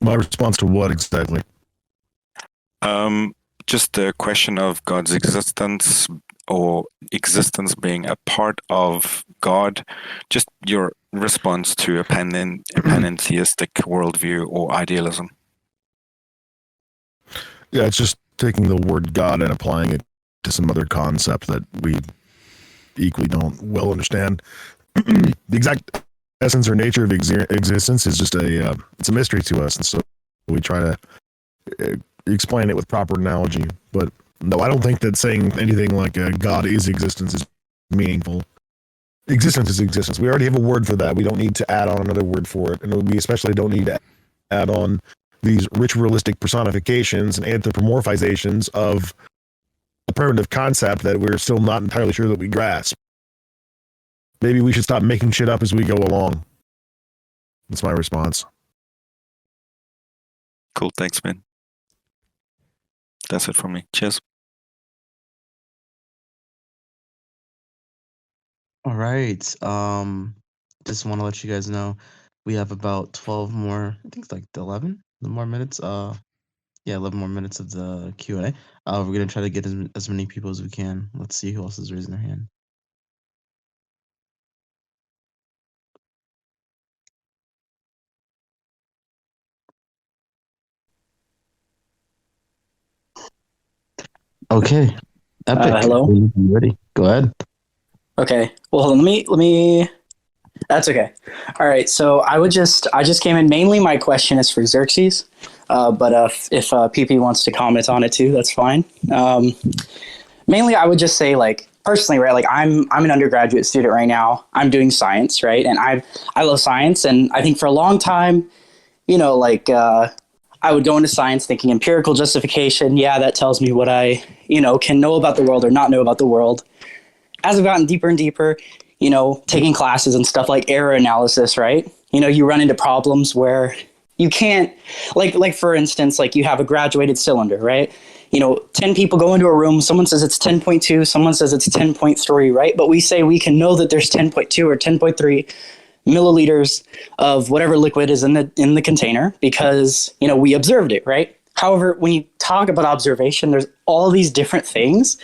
My response to what exactly? Just the question of God's existence, or existence being a part of God. Just your response to a panentheistic worldview or idealism. Yeah, it's just taking the word God and applying it to some other concept that we equally don't well understand. The exact essence or nature of existence is just it's a mystery to us, and so we try to explain it with proper analogy. But no, I don't think that saying anything like God is existence is meaningful. Existence is existence. We already have a word for that. We don't need to add on another word for it, and we especially don't need to add on these ritualistic personifications and anthropomorphizations of a primitive concept that we're still not entirely sure that we grasp. Maybe we should stop making shit up as we go along. That's my response. Cool, thanks, man. That's it from me. Cheers. All right. Just want to let you guys know we have about 12 more, I think it's like 11 more minutes. 11 more minutes of the Q&A. We're going to try to get as many people as we can. Let's see who else is raising their hand. Okay. Epic. Hello? You ready? Go ahead. Okay. Well, hold on. Let me. That's okay. All right. So I just came in. Mainly, my question is for Xerxes. But if PP wants to comment on it too, that's fine. Mainly, I would just say, like, personally, right? Like, I'm an undergraduate student right now. I'm doing science, right? And I love science, and I think for a long time, like, I would go into science thinking empirical justification. Yeah, that tells me what I, can know about the world or not know about the world. As I've gotten deeper and deeper, taking classes and stuff like error analysis, right? You run into problems where you can't, like for instance, like you have a graduated cylinder, right? 10 people go into a room, someone says it's 10.2, someone says it's 10.3, right? But we say we can know that there's 10.2 or 10.3 milliliters of whatever liquid is in the container because, we observed it, right? However, when you talk about observation, there's all these different things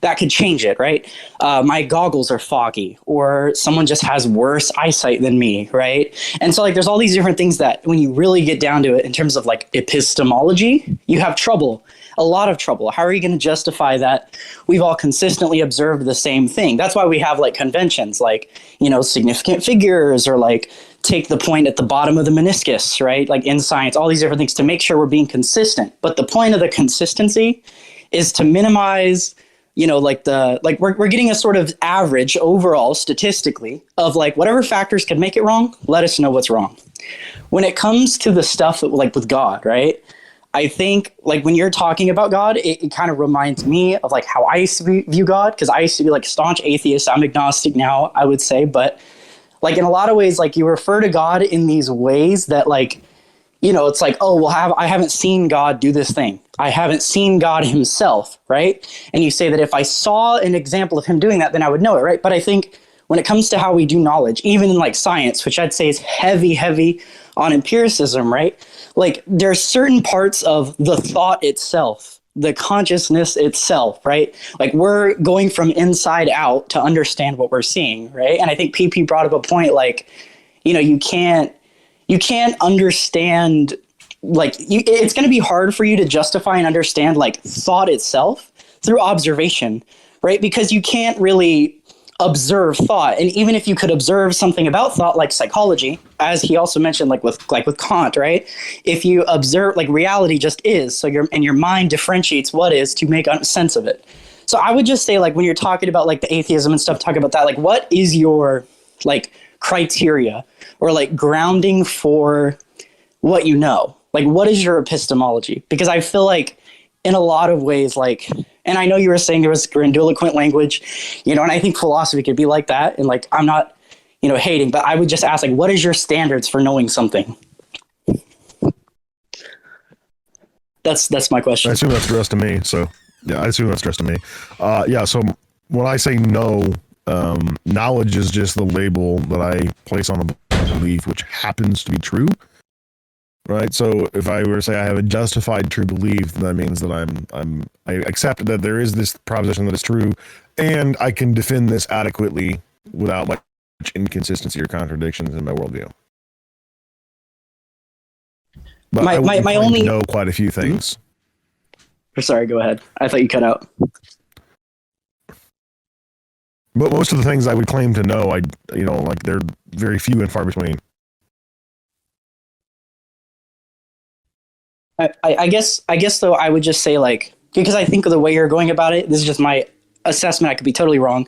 that could change it, right? My goggles are foggy, or someone just has worse eyesight than me, right? And so, like, there's all these different things that when you really get down to it in terms of, like, epistemology, you have trouble, a lot of trouble. How are you going to justify that we've all consistently observed the same thing? That's why we have, like, conventions, like, significant figures, or, like, take the point at the bottom of the meniscus, right? Like in science, all these different things to make sure we're being consistent. But the point of the consistency is to minimize, we're getting a sort of average overall statistically of like whatever factors could make it wrong, let us know what's wrong. When it comes to the stuff that, like with God, right? I think like when you're talking about God, it kind of reminds me of like how I used to view God, because I used to be like staunch atheist. I'm agnostic now, I would say, but like in a lot of ways, like you refer to God in these ways that like, it's like, oh, well, I haven't seen God do this thing. I haven't seen God himself, right? And you say that if I saw an example of him doing that, then I would know it, right? But I think when it comes to how we do knowledge, even in like science, which I'd say is heavy on empiricism, right? Like there are certain parts of the thought itself, the consciousness itself, right? Like we're going from inside out to understand what we're seeing, right? And I think PP brought up a point like, you can't understand, like it's going to be hard for you to justify and understand like thought itself through observation, right? Because you can't really observe thought. And even if you could observe something about thought, like psychology, as he also mentioned, like with Kant, right? If you observe, like reality just is, so your mind differentiates what is to make sense of it. So I would just say, like, when you're talking about like the atheism and stuff, talk about that, like, what is your like criteria or like grounding for what you know? Like, what is your epistemology? Because I feel like in a lot of ways, like, and I know you were saying there was grandiloquent language, and I think philosophy could be like that. And like, I'm not, hating, but I would just ask, like, what is your standards for knowing something? That's my question. I assume that's addressed to me. So yeah, I assume that's addressed to me. Yeah. So when I say no, knowledge is just the label that I place on a belief, which happens to be true. Right. So if I were to say I have a justified true belief, that means that I accept that there is this proposition that is true, and I can defend this adequately without much inconsistency or contradictions in my worldview. But my only know quite a few things. Sorry, go ahead. I thought you cut out. But most of the things I would claim to know, like they're very few and far between. I guess though, I would just say, like, because I think of the way you're going about it, this is just my assessment, I could be totally wrong,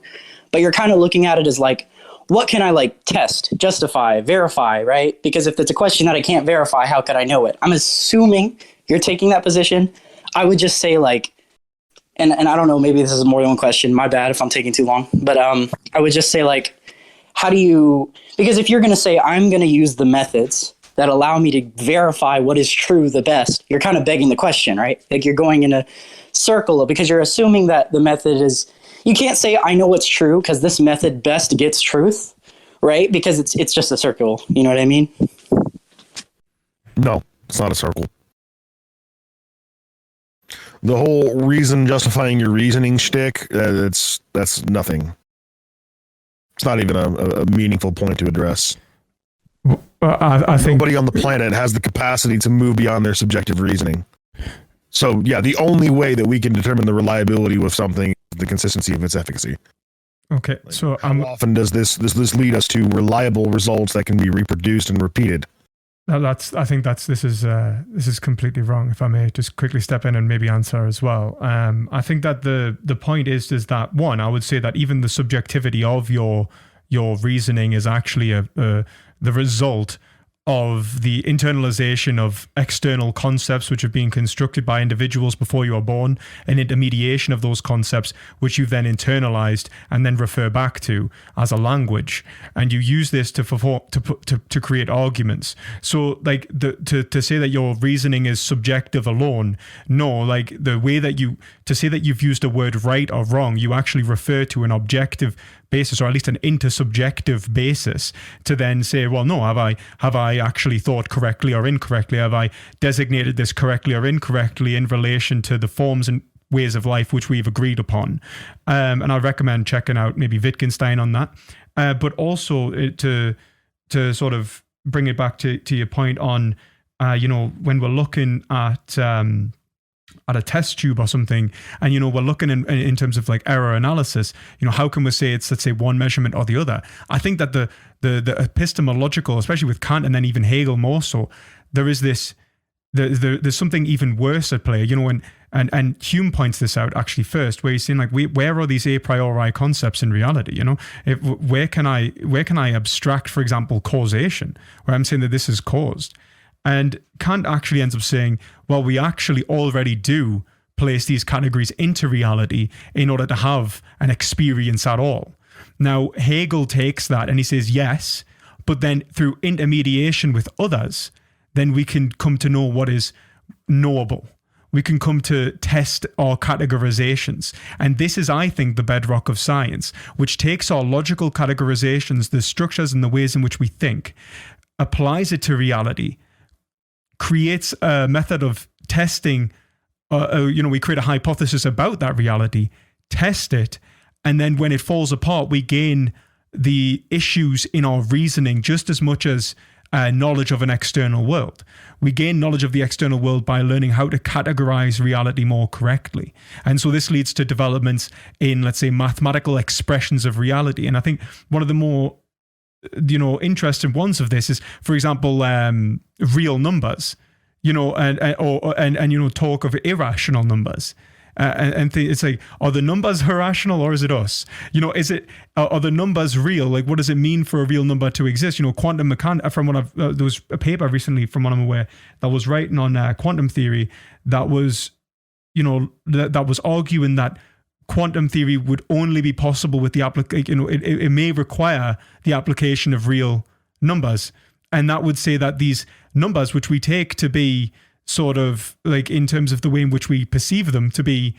but you're kind of looking at it as like, what can I like test, justify, verify, right? Because if it's a question that I can't verify, how could I know it? I'm assuming you're taking that position. I would just say, like, and I don't know, maybe this is more than one question, my bad if I'm taking too long, but I would just say, like, how do you, because if you're going to say, I'm going to use the methods that allow me to verify what is true the best, you're kind of begging the question, right? Like, you're going in a circle because you're assuming that the method is, you can't say, I know what's true because this method best gets truth, right? Because it's just a circle. You know what I mean? No, it's not a circle. The whole reason justifying your reasoning shtick, that's nothing. It's not even a meaningful point to address. Well, I think nobody on the planet has the capacity to move beyond their subjective reasoning. So yeah, the only way that we can determine the reliability of something is the consistency of its efficacy. Okay, like, so how often does this lead us to reliable results that can be reproduced and repeated? This is completely wrong. If I may just quickly step in and maybe answer as well. I think that the point is that, one, I would say that even the subjectivity of your reasoning is actually the result of the internalization of external concepts which have been constructed by individuals before you are born, and intermediation of those concepts which you've then internalized and then refer back to as a language, and you use this to create arguments. So like to say that your reasoning is subjective alone, no, like the way that to say that you've used a word right or wrong, you actually refer to an objective basis, or at least an intersubjective basis, to then say, well, no, have I actually thought correctly or incorrectly? Have I designated this correctly or incorrectly in relation to the forms and ways of life which we've agreed upon? And I recommend checking out maybe Wittgenstein on that. But also to sort of bring it back to your point on, when we're looking at a test tube or something, and we're looking in terms of like error analysis, how can we say it's, let's say, one measurement or the other? I think that the epistemological, especially with Kant and then even Hegel more so, there is this there's something even worse at play, and Hume points this out actually first, where he's saying, like, where are these a priori concepts in reality? Where can I abstract, for example, causation, where I'm saying that this is caused? And Kant actually ends up saying, well, we actually already do place these categories into reality in order to have an experience at all. Now, Hegel takes that and he says, yes, but then through intermediation with others, then we can come to know what is knowable. We can come to test our categorizations. And this is, I think, the bedrock of science, which takes our logical categorizations, the structures and the ways in which we think, applies it to reality, creates a method of testing, we create a hypothesis about that reality, test it, and then when it falls apart, we gain the issues in our reasoning just as much as knowledge of an external world. We gain knowledge of the external world by learning how to categorize reality more correctly. And so this leads to developments in, let's say, mathematical expressions of reality. And I think one of the more interesting ones of this is, for example, real numbers, and talk of irrational numbers. It's like, are the numbers irrational or is it us? Are the numbers real? Like, what does it mean for a real number to exist? Quantum mechanics, there was a paper recently from what I'm aware that was writing on quantum theory that was that was arguing that quantum theory would only be possible with the application. It may require the application of real numbers, and that would say that these numbers, which we take to be sort of like in terms of the way in which we perceive them to be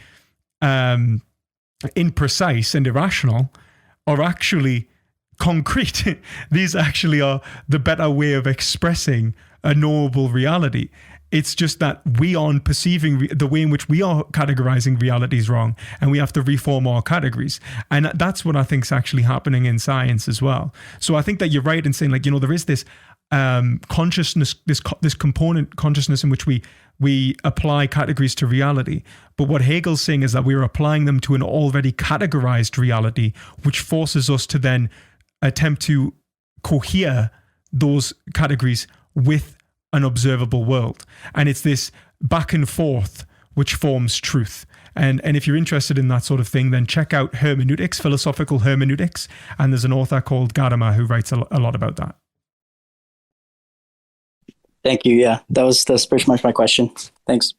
imprecise and irrational, are actually concrete. These actually are the better way of expressing a knowable reality. It's just that we aren't perceiving the way in which we are categorizing reality is wrong, and we have to reform our categories. And that's what I think is actually happening in science as well. So I think that you're right in saying, like, there is this consciousness, this component consciousness in which we apply categories to reality. But what Hegel's saying is that we're applying them to an already categorized reality, which forces us to then attempt to cohere those categories with an observable world. And it's this back and forth which forms truth. And if you're interested in that sort of thing, then check out hermeneutics, philosophical hermeneutics. And there's an author called Gadamer who writes a lot about that. Thank you. Yeah, that's pretty much my question. Thanks.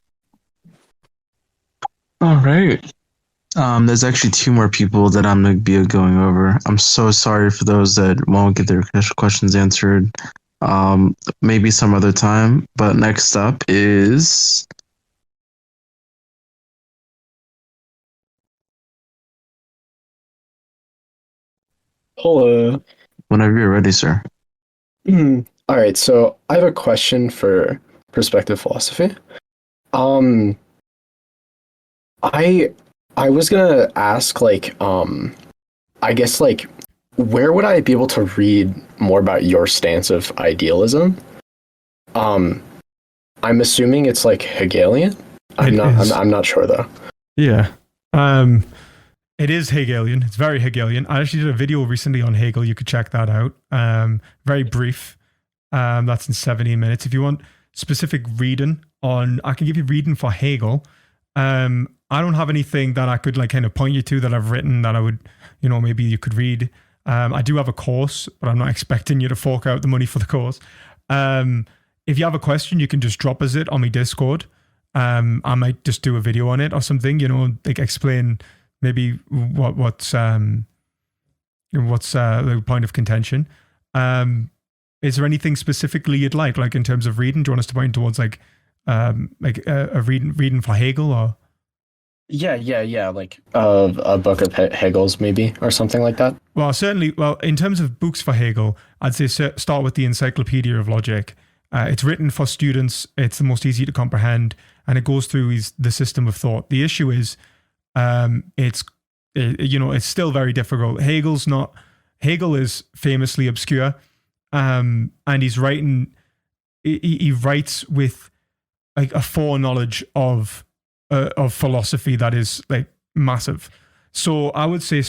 All right. There's actually 2 more people that I'm going to be going over. I'm so sorry for those that won't get their questions answered. Maybe some other time. But next up is Hello. whenever you're ready, sir. All right, so I have a question for perspective philosophy. I was gonna ask, like, I guess, like, where would I be able to read more about your stance of idealism? I'm assuming it's like Hegelian. I'm not sure though. Yeah. It is Hegelian. It's very Hegelian. I actually did a video recently on Hegel. You could check that out. Very brief. That's in 17 minutes. If you want specific reading on, I can give you reading for Hegel. I don't have anything that I could like kind of point you to that I've written that I would, maybe you could read. I do have a course, but I'm not expecting you to fork out the money for the course. If you have a question, you can just drop us it on my Discord. I might just do a video on it or something, like explain maybe what's the point of contention. Is there anything specifically you'd like in terms of reading? Do you want us to point towards like a reading for Hegel or? Yeah. Like a book of Hegel's maybe or something like that. Well, certainly. Well, in terms of books for Hegel, I'd say start with the Encyclopedia of Logic. It's written for students. It's the most easy to comprehend, and it goes through the system of thought. The issue is, it's still very difficult. Hegel is famously obscure, and he's writing. He writes with like a foreknowledge of philosophy that is like massive. So I would say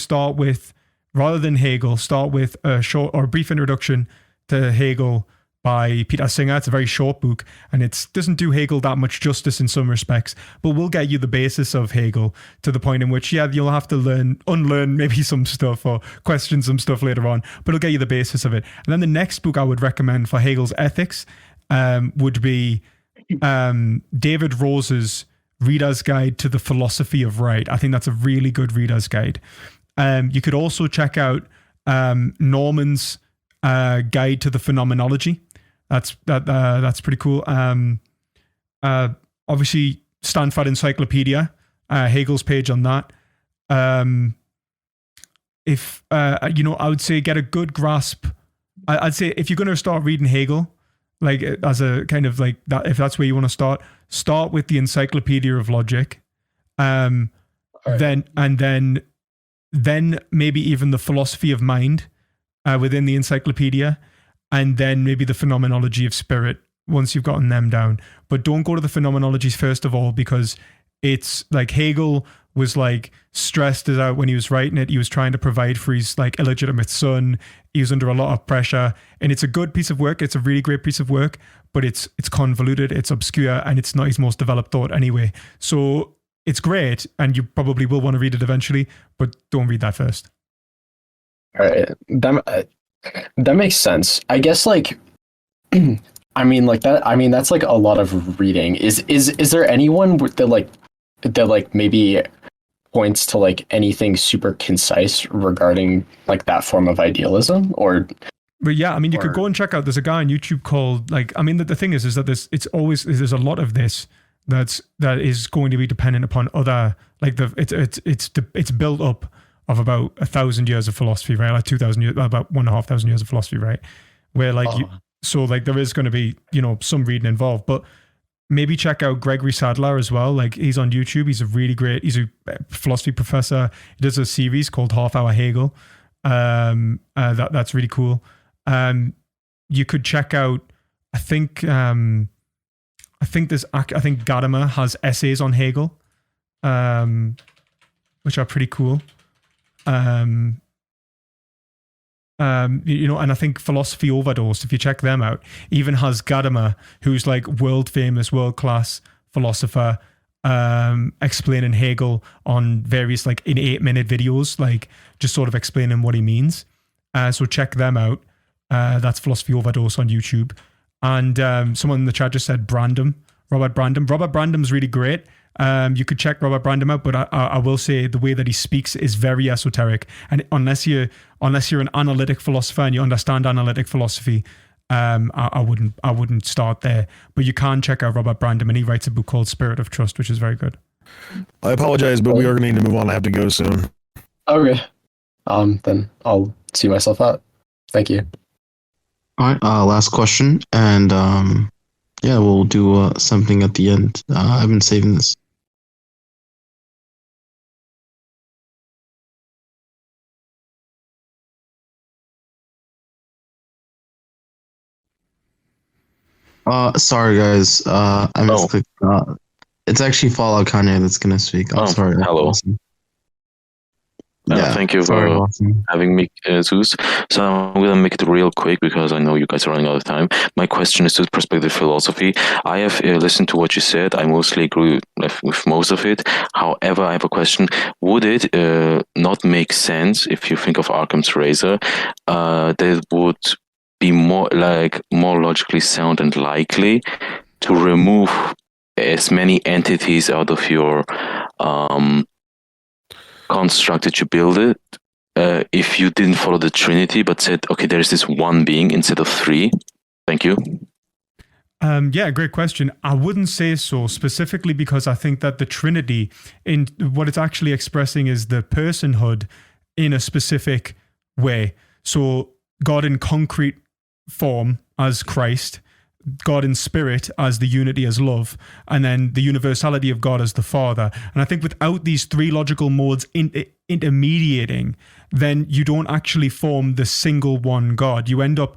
rather than Hegel, start with a short or brief introduction to Hegel by Peter Singer. It's a very short book, and it doesn't do Hegel that much justice in some respects, but we'll get you the basis of Hegel to the point in which, you'll have to unlearn maybe some stuff or question some stuff later on, but it'll get you the basis of it. And then the next book I would recommend for Hegel's ethics would be David Rose's Reader's Guide to the Philosophy of Right. I think that's a really good reader's guide. You could also check out Norman's Guide to the Phenomenology. That's pretty cool. Obviously, Stanford Encyclopedia, Hegel's page on that. I would say get a good grasp. I'd say if you're going to start reading Hegel, like as a kind of like that, if that's where you want to start with the Encyclopedia of Logic, right. then maybe even the Philosophy of Mind within the encyclopedia, and then maybe the Phenomenology of Spirit once you've gotten them down. But don't go to the phenomenologies first of all, because it's like Hegel was like stressed out when he was writing it. He was trying to provide for his like illegitimate son. He was under a lot of pressure, and it's a good piece of work. It's a really great piece of work, but it's convoluted, it's obscure, and it's not his most developed thought anyway. So it's great, and you probably will want to read it eventually, but don't read that first. All right, that makes sense. I guess like, I mean like that. I mean that's like a lot of reading. Is there anyone that like that like maybe points to like anything super concise regarding like that form of idealism? Or but yeah, I mean, you could go and check out. There's a guy on YouTube called I mean, the thing is that there's a lot of this that is going to be dependent upon other it's built up of about 1,000 years of philosophy, right? Like 2,000 years, about 1,500 years of philosophy, right? Where there is going to be some reading involved, but maybe check out Gregory Sadler as well. Like he's on YouTube. He's he's a philosophy professor. He does a series called Half Hour Hegel. That's really cool. You could check out. I think Gadamer has essays on Hegel, which are pretty cool. And I think Philosophy Overdose, if you check them out, even has Gadamer, who's like world famous, world class philosopher, explaining Hegel on various in 8-minute videos, like just sort of explaining what he means. So check them out. That's Philosophy Overdose on YouTube. And someone in the chat just said Robert Brandom. Robert Brandam's really great. You could check Robert Brandam out, but I will say the way that he speaks is very esoteric. And unless you're an analytic philosopher and you understand analytic philosophy, I wouldn't start there. But you can check out Robert Brandam, and he writes a book called Spirit of Trust, which is very good. I apologize, but we are going to need to move on. I have to go soon. Okay. Then I'll see myself out. Thank you. All right. Last question, and yeah, we'll do something at the end. I've been saving this. Sorry guys. I misclicked. It's actually Fallout Kanye that's gonna speak. I'm sorry. Hello. Thank you for having me, Zeus. So I'm going to make it real quick because I know you guys are running out of time. My question is to prospective philosophy. I have listened to what you said. I mostly agree with most of it. However, I have a question. Would it not make sense, if you think of Occam's razor, that it would be more logically sound and likely to remove as many entities out of your construct that you build it, if you didn't follow the Trinity but said, okay, there's this one being instead of three? Thank you. Yeah, great question. I wouldn't say so, specifically because I think that the Trinity, in what it's actually expressing, is the personhood in a specific way. So God in concrete form as Christ, God in spirit as the unity as love, and then the universality of God as the Father. And I think without these three logical modes intermediating, then you don't actually form the single one God. You end up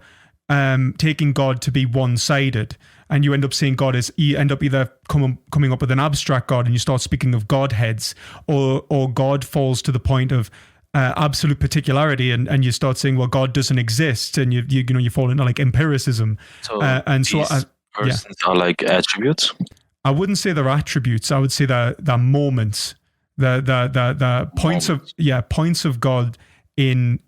taking God to be one-sided, and you end up saying you end up either coming up with an abstract God and you start speaking of Godheads, or God falls to the point of absolute particularity, and you start saying, well, God doesn't exist, and you fall into empiricism. So persons are like attributes. I wouldn't say they're attributes. I would say they're moments. The points points of God in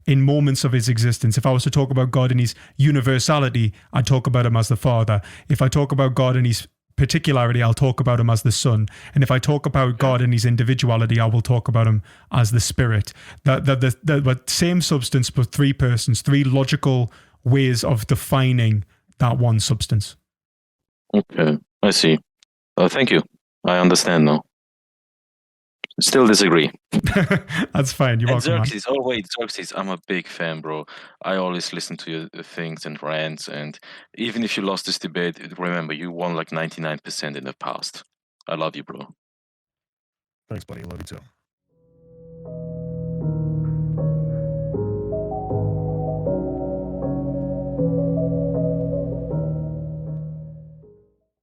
moments of his existence. If I was to talk about God in his universality, I'd talk about him as the Father. If I talk about God in his particularity, I'll talk about him as the Son. And if I talk about God in his individuality, I will talk about him as the Spirit. The same substance, but three persons, three logical ways of defining that one substance. Okay, I see. Thank you. I understand now. Still disagree. That's fine. You're welcome. Xerxes, I'm a big fan, bro. I always listen to your things and rants, and even if you lost this debate, remember, you won 99% in the past. I love you, bro. Thanks, buddy. Love you too.